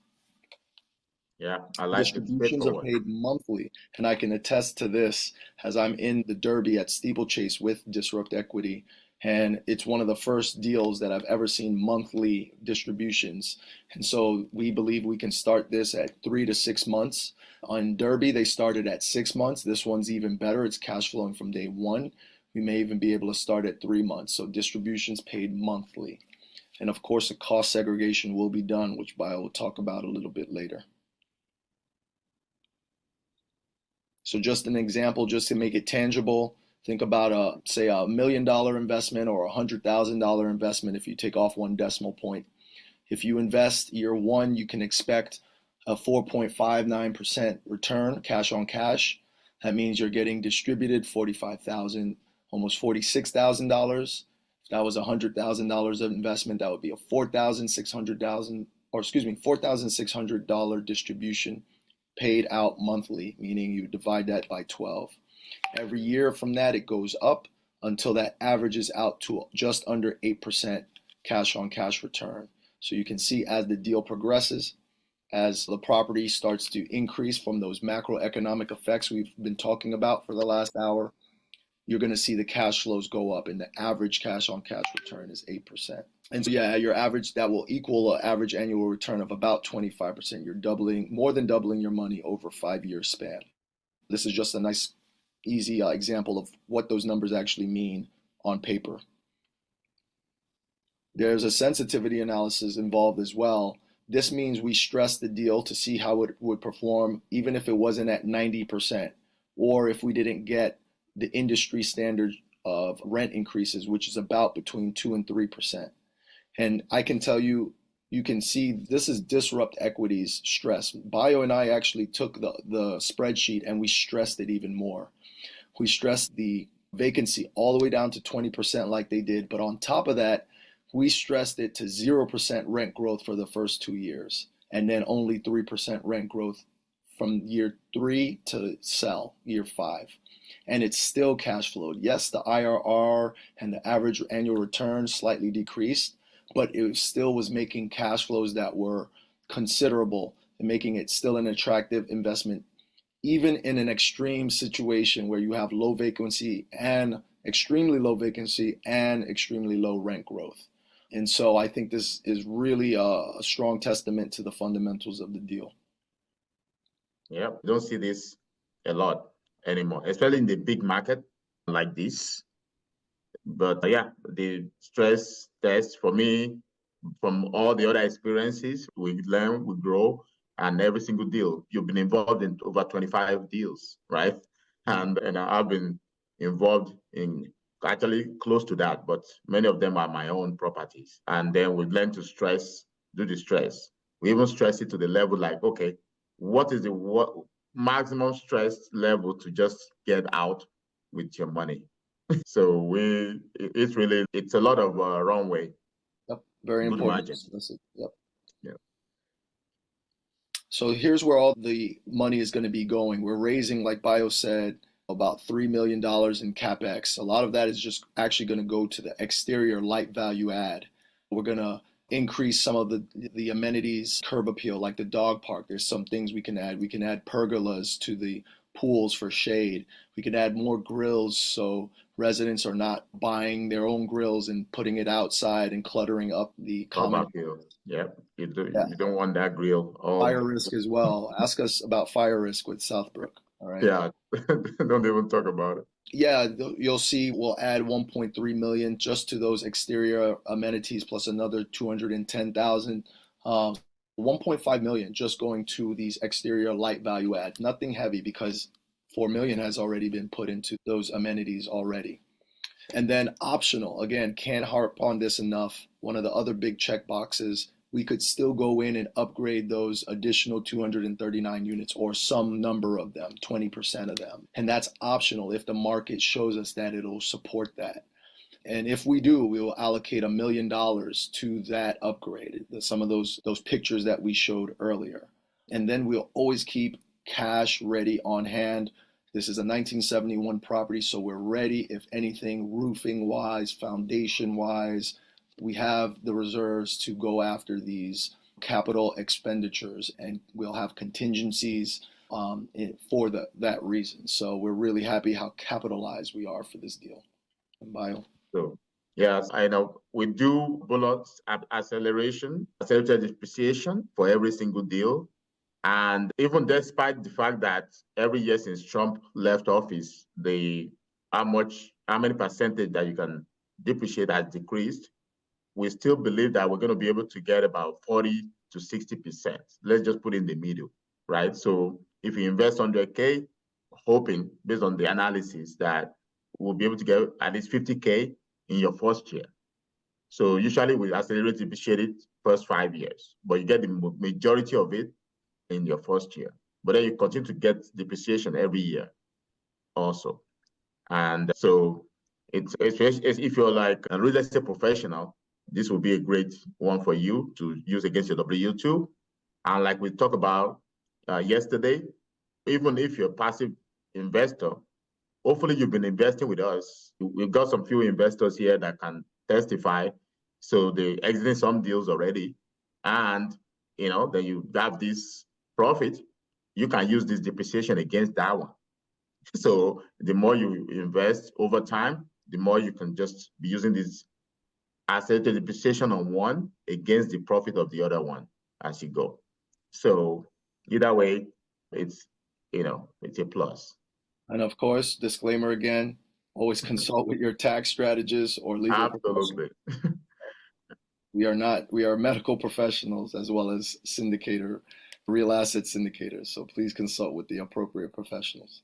Yeah, I like distributions are paid monthly, and I can attest to this as I'm in the Derby at Steeplechase with Disrupt Equity. And it's one of the first deals that I've ever seen monthly distributions. And so we believe we can start this at 3 to 6 months. On Derby, they started at 6 months. This one's even better. It's cash flowing from day one. We may even be able to start at 3 months. So distributions paid monthly. And of course, the cost segregation will be done, which Bio will talk about a little bit later. So just an example, just to make it tangible, think about say $1 million investment or $100,000 investment if you take off one decimal point. If you invest year one, you can expect a 4.59% return, cash on cash. That means you're getting distributed $45,000, almost $46,000. If that was $100,000 of investment, that would be a $4,600 distribution paid out monthly, meaning you divide that by 12. Every year from that, it goes up until that averages out to just under 8% cash on cash return. So you can see as the deal progresses, as the property starts to increase from those macroeconomic effects we've been talking about for the last hour, you're going to see the cash flows go up, and the average cash on cash return is 8%. And so yeah, your average, that will equal an average annual return of about 25%. You're doubling, more than doubling your money over a 5-year span. This is just a nice, easy example of what those numbers actually mean on paper. There's a sensitivity analysis involved as well. This means we stress the deal to see how it would perform even if it wasn't at 90%, or if we didn't get the industry standard of rent increases, which is about between 2 and 3%. And I can tell you, you can see this is disrupt equities stress. Bio and I actually took the spreadsheet and we stressed it even more. We stressed the vacancy all the way down to 20% like they did, but on top of that, we stressed it to 0% rent growth for the first 2 years, and then only 3% rent growth from year 3 to sell, year 5. And it's still cash flowed. Yes, the IRR and the average annual return slightly decreased, but it still was making cash flows that were considerable and making it still an attractive investment, even in an extreme situation where you have low vacancy and extremely low vacancy and extremely low rent growth. And so I think this is really a strong testament to the fundamentals of the deal. Yeah, we don't see this a lot anymore, especially in the big market like this. But yeah, the stress test for me, from all the other experiences, we learn, we grow, and every single deal, you've been involved in over 25 deals, right? And I've been involved in actually close to that, but many of them are my own properties. And then we learn to do the stress. We even stress it to the level like, okay, what is the maximum stress level to just get out with your money? So it's a lot of runway. Yep, very Good important. margin. Yep. Yeah. So here's where all the money is going to be going. We're raising, like Bio said, about $3 million in CapEx. A lot of that is just actually going to go to the exterior light value add. We're going to increase some of the amenities, curb appeal, like the dog park. There's some things we can add. We can add pergolas to the pools for shade. We can add more grills so residents are not buying their own grills and putting it outside and cluttering up the common. Yeah, you don't want that grill. Fire risk as well. Ask us about fire risk with Southbrook. All right. Yeah, don't even talk about it. Yeah, you'll see we'll add 1.3 million just to those exterior amenities, plus another 210,000. 1.5 million just going to these exterior light value add. Nothing heavy because 4 million has already been put into those amenities already. And then optional, again, can't harp on this enough. One of the other big check boxes, we could still go in and upgrade those additional 239 units or some number of them, 20% of them. And that's optional if the market shows us that it'll support that. And if we do, we will allocate $1 million to that upgrade, some of those pictures that we showed earlier. And then we'll always keep cash ready on hand. This is a 1971 property, so we're ready if anything roofing wise, foundation wise. We have the reserves to go after these capital expenditures, and we'll have contingencies for that reason. So we're really happy how capitalized we are for this deal. And Bio. So Yes, I know. We do bullets accelerated depreciation for every single deal. And even despite the fact that every year since Trump left office, how many percentage that you can depreciate has decreased, we still believe that we're going to be able to get about 40 to 60%. Let's just put in the middle, right? So if you invest 100K, hoping based on the analysis that we'll be able to get at least 50K in your first year. So usually we accelerate depreciate it first 5 years, but you get the majority of it in your first year. But then you continue to get depreciation every year also. And so it's if you're like a real estate professional, this will be a great one for you to use against your W2. And like we talked about yesterday, even if you're a passive investor, hopefully you've been investing with us. We've got some few investors here that can testify. So they exiting some deals already. And then you have this profit, you can use this depreciation against that one. So the more you invest over time, the more you can just be using this asset depreciation on one against the profit of the other one as you go. So either way, it's a plus. And of course, disclaimer again, always consult with your tax strategist or legal Absolutely. We are medical professionals as well as real asset syndicators. So please consult with the appropriate professionals.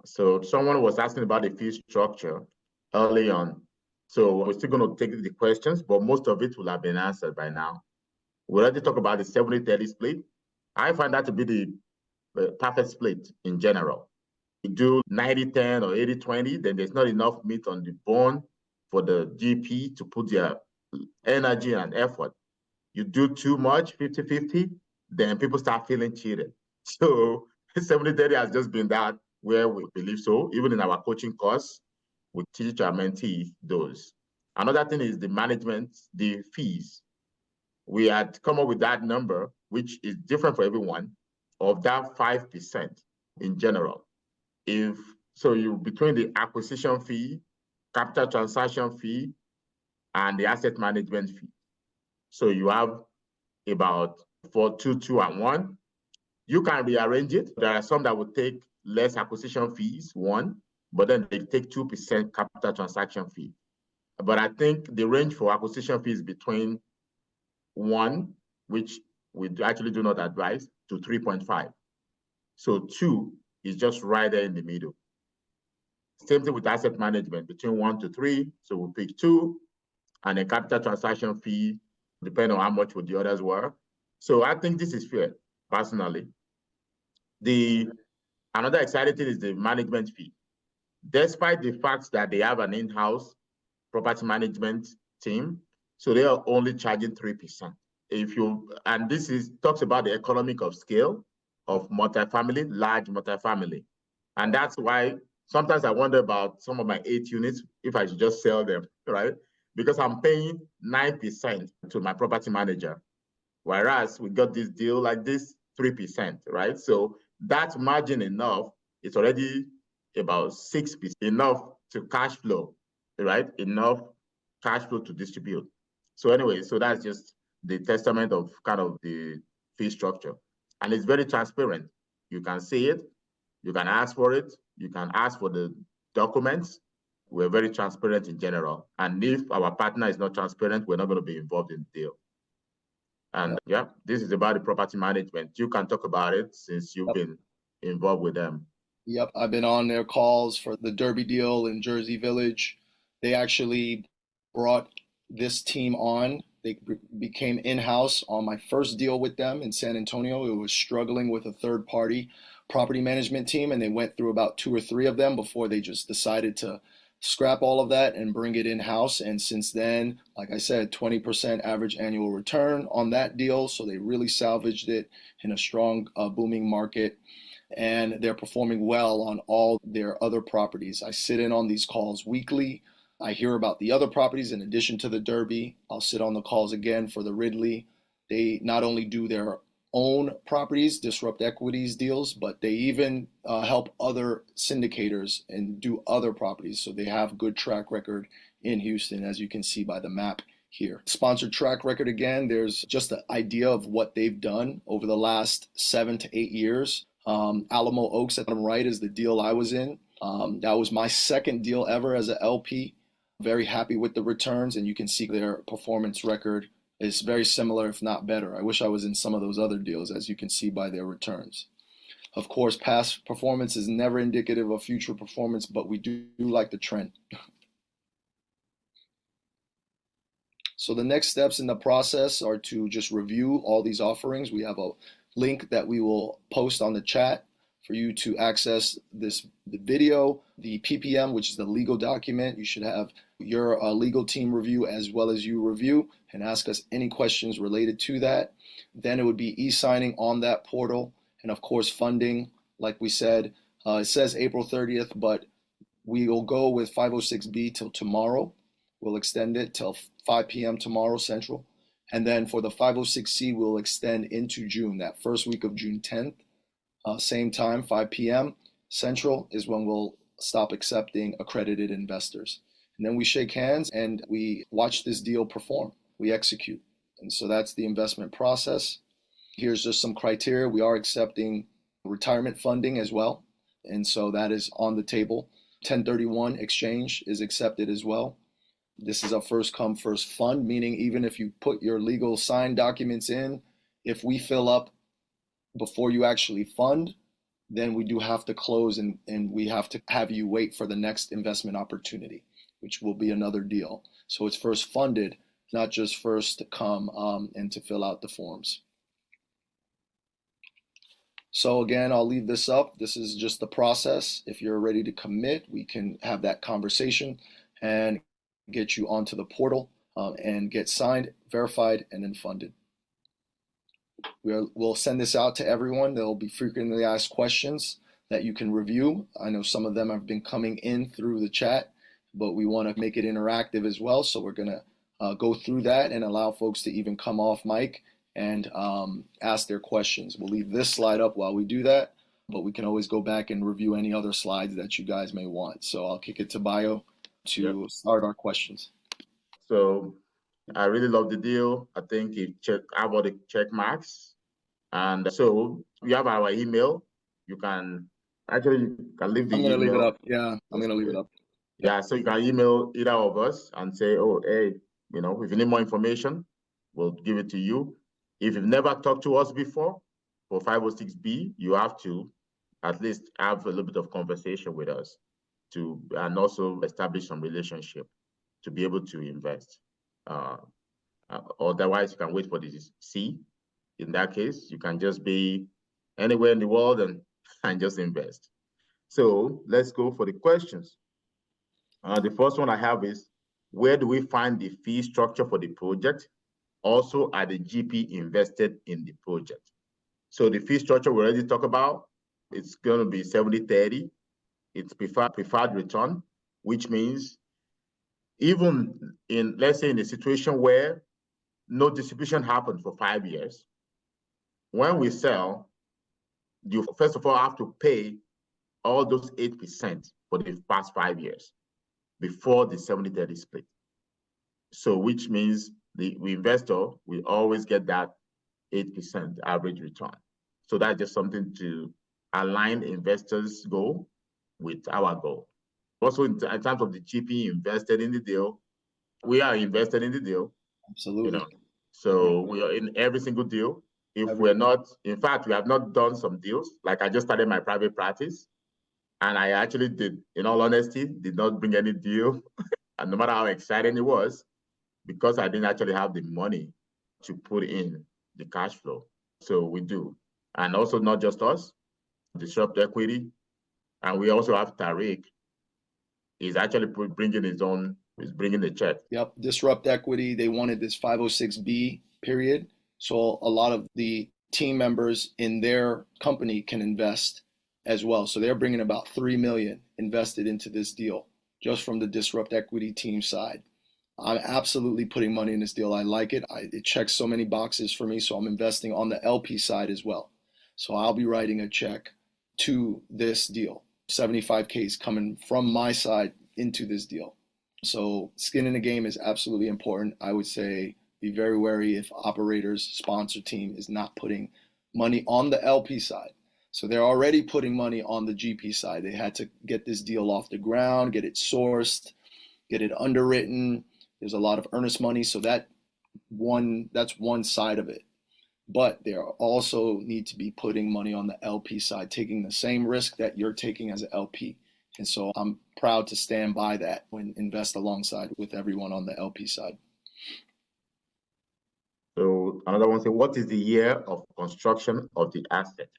So someone was asking about the fee structure early on. So we're still going to take the questions, but most of it will have been answered by now. We already talked about the 70-30 split. I find that to be the perfect split in general. You do 90-10 or 80-20, then there's not enough meat on the bone for the GP to put their energy and effort. You do too much, 50-50, then people start feeling cheated. So 70-30 has just been that where we believe so. Even in our coaching course, we teach our mentees those. Another thing is the management, the fees. We had come up with that number, which is different for everyone, of that 5% in general. Between the acquisition fee, capital transaction fee, and the asset management fee. So you have about 4, 2, 2, and 1. You can rearrange it. There are some that will take less acquisition fees, 1, but then they take 2% capital transaction fee. But I think the range for acquisition fees between 1, which we actually do not advise, to 3.5. So 2 is just right there in the middle. Same thing with asset management, between 1 to 3. So we'll pick 2, and a capital transaction fee, depending on how much the others were. So I think this is fair, personally. Another exciting thing is the management fee. Despite the fact that they have an in-house property management team, so they are only charging 3%. And this talks about the economic of scale of multifamily, large multifamily. And that's why sometimes I wonder about some of my 8 units, if I should just sell them, right? Because I'm paying 9% to my property manager. Whereas we got this deal like this, 3%, right? So that margin enough, it's already about 6%, enough to cash flow, right? Enough cash flow to distribute. So anyway, so that's just the testament of kind of the fee structure. And it's very transparent. You can see it, you can ask for it, you can ask for the documents. We're very transparent in general. And if our partner is not transparent, we're not going to be involved in the deal. And yeah, this is about the property management. You can talk about it since you've been involved with them. Yep, I've been on their calls for the Derby deal in Jersey Village. They actually brought this team on. They became in-house on my first deal with them in San Antonio. It was struggling with a third-party property management team, and they went through about 2 or 3 of them before they just decided to scrap all of that and bring it in-house. And since then, like I said, 20% average annual return on that deal. So they really salvaged it in a strong, booming market. And they're performing well on all their other properties. I sit in on these calls weekly. I hear about the other properties in addition to the Derby. I'll sit on the calls again for the Ridley. They not only do their own properties, disrupt equities deals, but they even help other syndicators and do other properties. So they have good track record in Houston, as you can see by the map here. Sponsored track record again, there's just an idea of what they've done over the last 7 to 8 years. Alamo Oaks at the right is the deal I was in. That was my second deal ever as an LP. Very happy with the returns, and you can see their performance record is very similar, if not better. I wish I was in some of those other deals, as you can see by their returns. Of course, past performance is never indicative of future performance, but we do like the trend. So the next steps in the process are to just review all these offerings. We have a link that we will post on the chat for you to access the video, the PPM, which is the legal document. You should have your legal team review as well as you review and ask us any questions related to that. Then it would be e-signing on that portal. And of course, funding, like we said, it says April 30th, but we will go with 506B till tomorrow. We'll extend it till 5 p.m. tomorrow Central. And then for the 506C, we'll extend into June, that first week of June 10th. Same time, 5 p.m. Central is when we'll stop accepting accredited investors. And then we shake hands and we watch this deal perform. We execute. And so that's the investment process. Here's just some criteria. We are accepting retirement funding as well. And so that is on the table. 1031 exchange is accepted as well. This is a first come, first fund, meaning even if you put your legal signed documents in, if we fill up before you actually fund, then we do have to close and we have to have you wait for the next investment opportunity, which will be another deal. So it's first funded, not just first to come and to fill out the forms. So again, I'll leave this up. This is just the process. If you're ready to commit, we can have that conversation and get you onto the portal and get signed, verified, and then funded. We'll send this out to everyone. There will be frequently asked questions that you can review. I know some of them have been coming in through the chat, but we want to make it interactive as well. So we're going to go through that and allow folks to even come off mic and ask their questions. We'll leave this slide up while we do that, but we can always go back and review any other slides that you guys may want. So I'll kick it to Bio to start our questions. So I really love the deal. I think it have all the check marks. And so we have our email. You can leave the email. I'm going to leave it up. Yeah, I'm going to leave it up. Yeah, so you can email either of us and say, oh, hey, if you need more information, we'll give it to you. If you've never talked to us before for 506B, you have to at least have a little bit of conversation with us and also establish some relationship to be able to invest. Otherwise, you can wait for the C. In that case, you can just be anywhere in the world and just invest. So let's go for the questions. The first one I have is, where do we find the fee structure for the project? Also, are the GP invested in the project? So the fee structure we already talked about, it's going to be 70-30. It's preferred return, which means even in, let's say, in a situation where no distribution happened for 5 years, when we sell, you first of all have to pay all those 8% for the past 5 years before the 70-30 split. So which means the investor will always get that 8% average return. So that's just something to align investors' goal with our goal. Also, in terms of the GP invested in the deal, we are invested in the deal. Absolutely. So we are in every single deal. If we're not, in fact, we have not done some deals. Like I just started my private practice, and I actually did, in all honesty, did not bring any deal. And no matter how exciting it was, because I didn't actually have the money to put in the cash flow. So we do. And also not just us, Disrupt Equity. And we also have Tariq. He's actually bringing the check. Yep, Disrupt Equity, they wanted this 506B period. So a lot of the team members in their company can invest as well. So they're bringing about $3 million invested into this deal just from the Disrupt Equity team side. I'm absolutely putting money in this deal. I like it. It checks so many boxes for me. So I'm investing on the LP side as well. So I'll be writing a check to this deal. 75K is coming from my side into this deal. So skin in the game is absolutely important. I would say be very wary if operators, sponsor team is not putting money on the LP side. So they're already putting money on the GP side. They had to get this deal off the ground, get it sourced, get it underwritten. There's a lot of earnest money, so that's one side of it. But they also need to be putting money on the LP side, taking the same risk that you're taking as an LP. And so I'm proud to stand by that when invest alongside with everyone on the LP side. So another one says, what is the year of construction of the asset?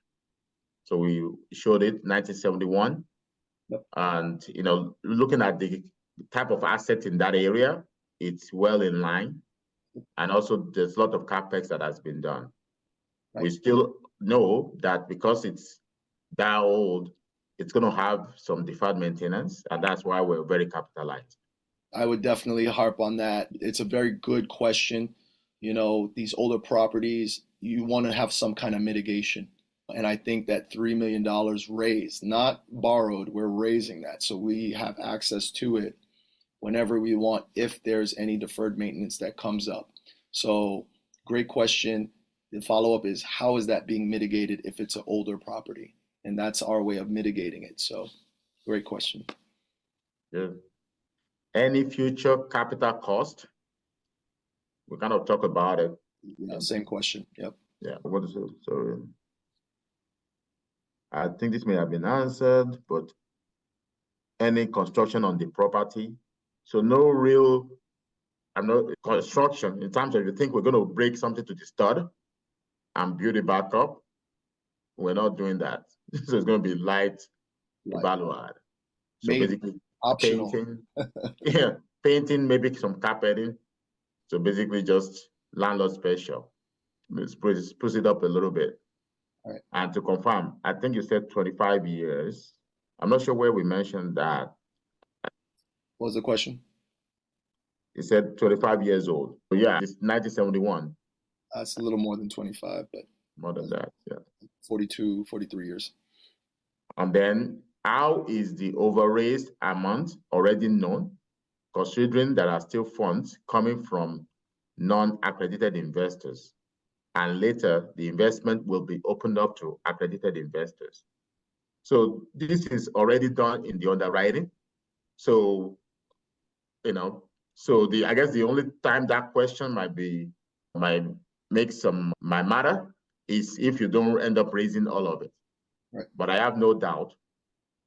So we showed it 1971. Yep. And looking at the type of asset in that area, it's well in line. And also there's a lot of capex that has been done. Right. We still know that because it's that old, it's going to have some deferred maintenance, and that's why we're very capitalized. I would definitely harp on that. It's a very good question. These older properties, you want to have some kind of mitigation. And I think that $3 million raised, not borrowed, we're raising that. So we have access to it whenever we want, if there's any deferred maintenance that comes up. So great question. The follow-up is, how is that being mitigated if it's an older property? And that's our way of mitigating it. So great question. Yeah. Any future capital cost? We kind of talk about it. Yeah, same question. Yep. Yeah. What is it? Sorry. I think this may have been answered, but any construction on the property. So no real construction in terms of, you think we're going to break something to the stud and build it back up. We're not doing that. So it's going to be light value add. So maybe basically optional. Painting, painting, maybe some carpeting. So basically just landlord special. Let's push it up a little bit. Right. And to confirm, I think you said 25 years. I'm not sure where we mentioned that. What was the question? You said 25 years old. So yeah, it's 1971. That's a little more than 25, but more than that, yeah. 42, 43 years. And then how is the overraised amount already known, considering there are still funds coming from non-accredited investors? And later, the investment will be opened up to accredited investors. So this is already done in the underwriting. So, I guess the only time that question might matter is if you don't end up raising all of it. Right. But I have no doubt,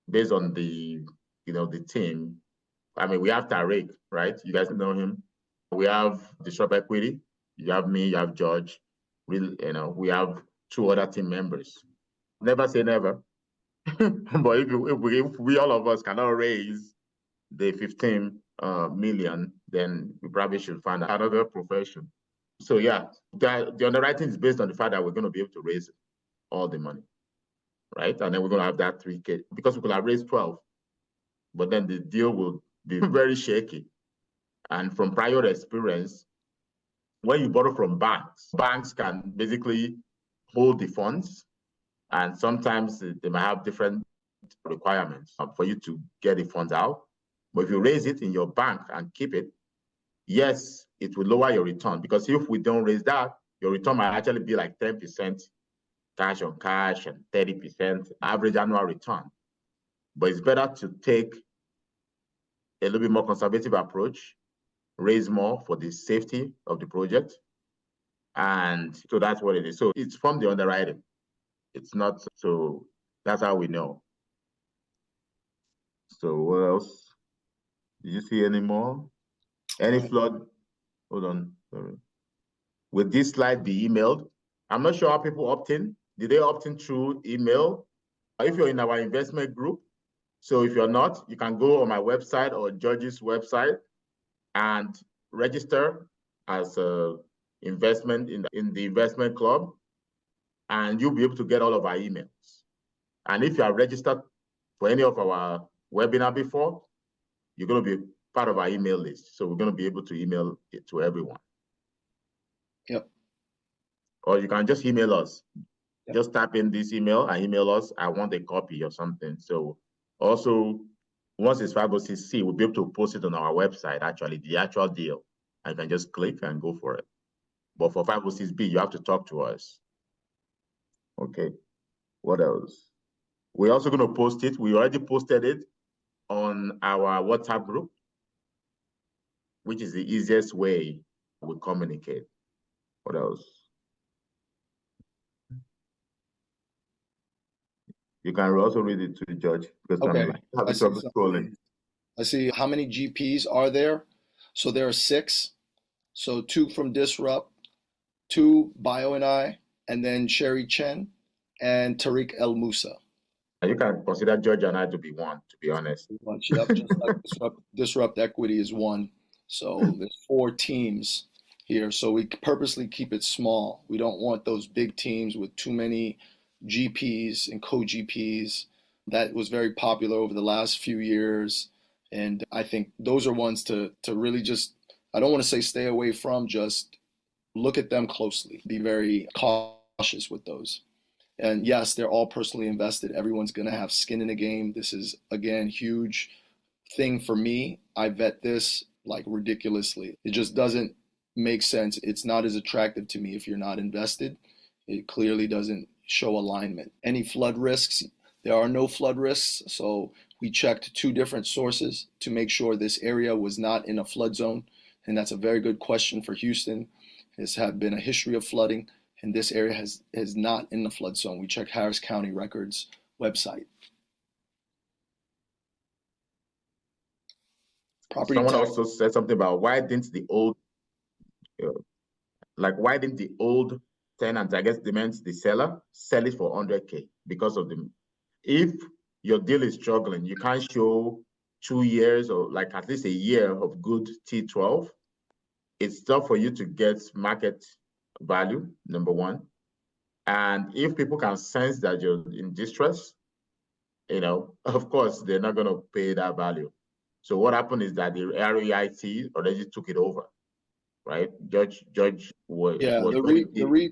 based on the team. I mean, we have Tariq, right? You guys know him. We have Disrupt Equity. You have me. You have George. We have 2 other team members. Never say never. But if we all of us cannot raise the 15 million, then we probably should find another profession. So yeah, the underwriting is based on the fact that we're going to be able to raise all the money, right? And then we're going to have that 3K, because we could have raised 12, but then the deal will be very shaky. And from prior experience, when you borrow from banks can basically hold the funds, and sometimes they might have different requirements for you to get the funds out. But if you raise it in your bank and keep it, yes, it will lower your return, because if we don't raise that, your return might actually be like 10% cash on cash and 30% average annual return. But it's better to take a little bit more conservative approach, raise more for the safety of the project. And so that's what it is. So it's from the underwriting. It's not, so that's how we know. So what else? Did you see any more? Any flood? Hold on. Sorry. Will this slide be emailed? I'm not sure how people opt in. Did they opt in through email? If you're in our investment group, so if you're not, you can go on my website or George's website and register as a investment in the investment club, and you'll be able to get all of our emails. And if you are registered for any of our webinar before, you're going to be part of our email list. So we're going to be able to email it to everyone. Yep. Or you can just email us. Yep. Just type in this email and email us, I want a copy or something. So also, once it's 506C, we'll be able to post it on our website, actually, the actual deal. I can just click and go for it. But for 506B, you have to talk to us. Okay. What else? We're also going to post it. We already posted it on our WhatsApp group, which is the easiest way we communicate. What else? You can also read it to the judge because Okay. I'm like having trouble scrolling. I see how many GPs are there. So there are 6. So 2 from Disrupt, 2 Bio and I, and then Sherry Chen and Tariq El Musa. And you can consider George and I to be one, to be honest. Yep, just like Disrupt Equity is 1. So there's 4 teams here. So we purposely keep it small. We don't want those big teams with too many GPs and co-GPs. That was very popular over the last few years. And I think those are ones to really just, I don't want to say stay away from, just look at them closely. Be very cautious with those. And yes, they're all personally invested. Everyone's going to have skin in the game. This is, again, huge thing for me. I vet this like ridiculously. It just doesn't make sense. It's not as attractive to me if you're not invested. It clearly doesn't show alignment. Any flood risks? There are no flood risks. So we checked 2 different sources to make sure this area was not in a flood zone. And that's a very good question for Houston. There's been a history of flooding, and this area is not in the flood zone. We checked Harris County Records website. Property Someone tax. also said something about why didn't the old tenant, I guess they meant the seller, sell it for 100K because of if your deal is struggling, you can't show 2 years or like at least a year of good T12. It's tough for you to get market value, number one. And if people can sense that you're in distress, of course, they're not going to pay that value. So what happened is that the REIT already took it over, right? Judge was the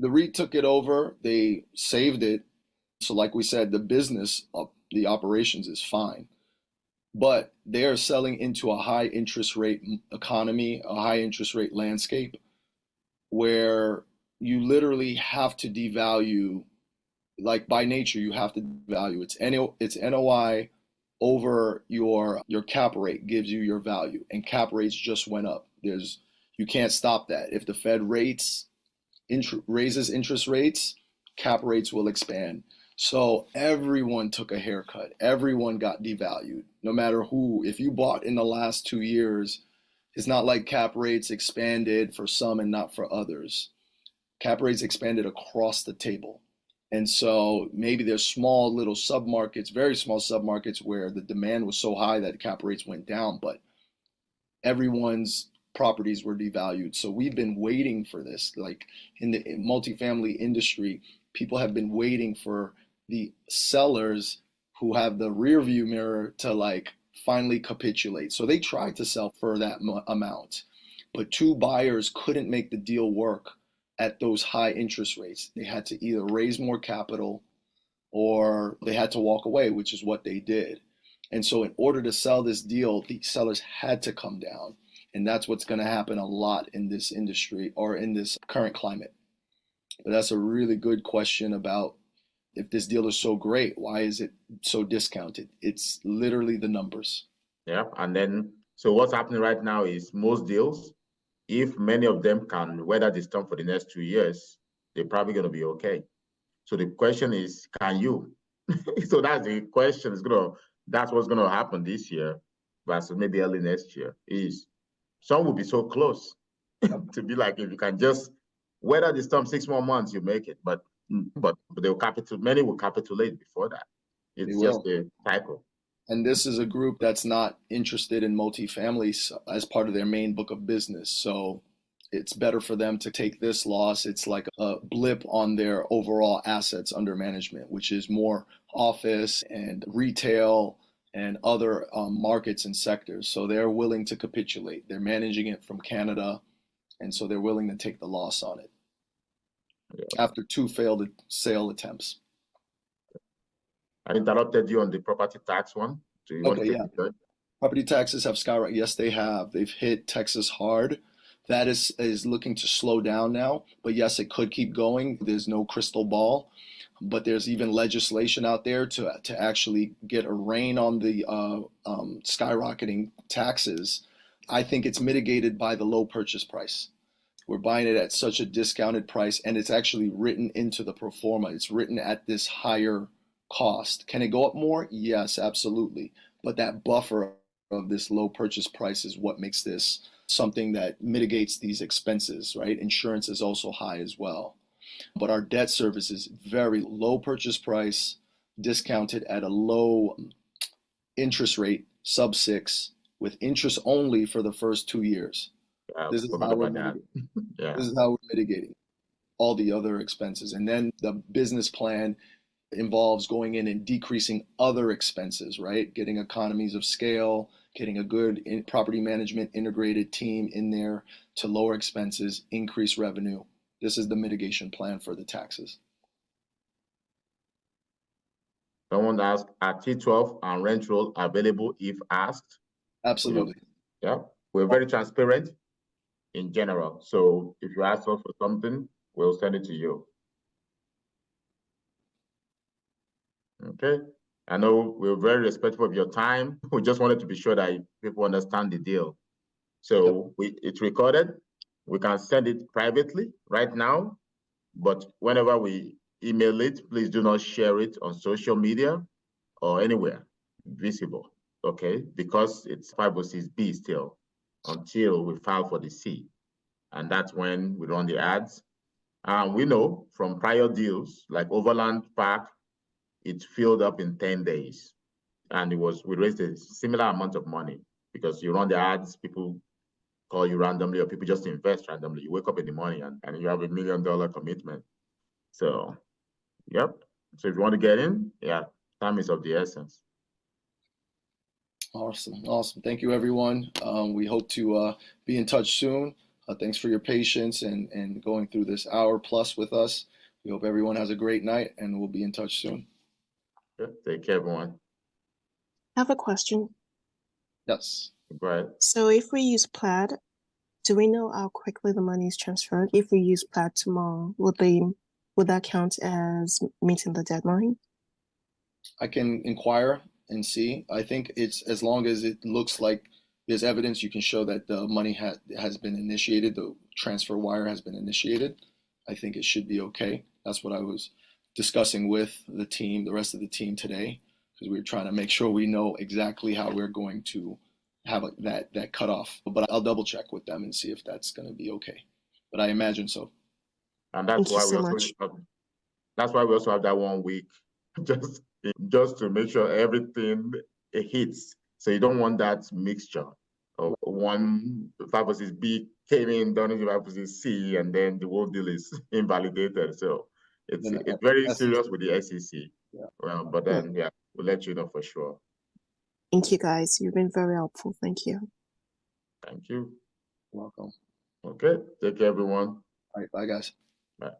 REIT took it over. They saved it. So like we said, the business of the operations is fine, but they are selling into a high interest rate economy, a high interest rate landscape where you literally have to devalue, like by nature, you have to devalue. It's NOI over your cap rate gives you your value, and cap rates just went up. You can't stop that. If the Fed raises interest rates, cap rates will expand. So everyone took a haircut. Everyone got devalued, no matter who. If you bought in the last 2 years, it's not like cap rates expanded for some and not for others. Cap rates expanded across the table. And so maybe there's small little submarkets, very small submarkets where the demand was so high that cap rates went down, but everyone's properties were devalued. So we've been waiting for this. Like in the multifamily industry, people have been waiting for the sellers who have the rear view mirror to like finally capitulate. So they tried to sell for that amount, but 2 buyers couldn't make the deal work at those high interest rates. They had to either raise more capital or they had to walk away, which is what they did. And so in order to sell this deal, the sellers had to come down. And that's what's going to happen a lot in this industry or in this current climate. But that's a really good question about if this deal is so great, why is it so discounted? It's literally the numbers. Yeah. And then, so what's happening right now is most deals, if many of them can weather the storm for the next 2 years, they're probably going to be okay. So the question is, can you? So that's the question. That's what's going to happen this year versus maybe early next year. Is some will be so close to be like, if you can just weather the storm 6 more months, you make it. But many will capitulate before that. It's just a cycle. And this is a group that's not interested in multifamily as part of their main book of business. So it's better for them to take this loss. It's like a blip on their overall assets under management, which is more office and retail and other markets and sectors. So they're willing to capitulate. They're managing it from Canada, and so they're willing to take the loss on it after 2 failed sale attempts. I interrupted you on the property tax one. Do you want to take it? Property taxes have skyrocketed. Yes, they have. They've hit Texas hard. That is looking to slow down now. But yes, it could keep going. There's no crystal ball. But there's even legislation out there to actually get a rein on the skyrocketing taxes. I think it's mitigated by the low purchase price. We're buying it at such a discounted price, and it's actually written into the pro forma. It's written at this higher cost. Can it go up more? Yes, absolutely. But that buffer of this low purchase price is what makes this something that mitigates these expenses, right? Insurance is also high as well. But our debt service is very low purchase price, discounted at a low interest rate, sub 6, with interest only for the first 2 years. This is how we're mitigating. This is how we're mitigating all the other expenses. And then the business plan involves going in and decreasing other expenses, right? Getting economies of scale, getting a good property management integrated team in there to lower expenses, increase revenue. This is the mitigation plan for the taxes. Someone asked, are T12 and rent roll available if asked? Absolutely. Yeah, we're very transparent in general. So if you ask us for something, we'll send it to you. Okay. I know we're very respectful of your time. We just wanted to be sure that people understand the deal. So it's recorded. We can send it privately right now, but whenever we email it, please do not share it on social media or anywhere visible, okay? Because it's 506B still until we file for the C. And that's when we run the ads. We know from prior deals, like Overland Park, it filled up in 10 days. And we raised a similar amount of money because you run the ads, people call you randomly, or people just invest randomly. You wake up in the morning and you have $1 million commitment. So, yep. So if you want to get in, yeah, time is of the essence. Awesome. Thank you, everyone. We hope to be in touch soon. Thanks for your patience and going through this hour plus with us. We hope everyone has a great night, and we'll be in touch soon. Yeah, take care, everyone. I have a question. Yes. Go ahead. So if we use Plaid, do we know how quickly the money is transferred? If we use Plaid tomorrow, would that count as meeting the deadline? I can inquire and see. I think it's as long as it looks like there's evidence you can show that the money has been initiated, the transfer wire has been initiated, I think it should be okay. That's what I was discussing with the team, the rest of the team today, because we were trying to make sure we know exactly how we're going to have that cutoff. But I'll double check with them and see if that's going to be okay. But I imagine so. And that's why we also have that 1 week, just to make sure everything hits. So you don't want that mixture of one 506B came in, done in 506C, and then the whole deal is invalidated. So it's very serious with the SEC. Yeah. Well, but then we'll let you know for sure. Thank you, guys. You've been very helpful. Thank you. Thank you. Welcome. Okay. Take care, everyone. All right. Bye, guys. Bye.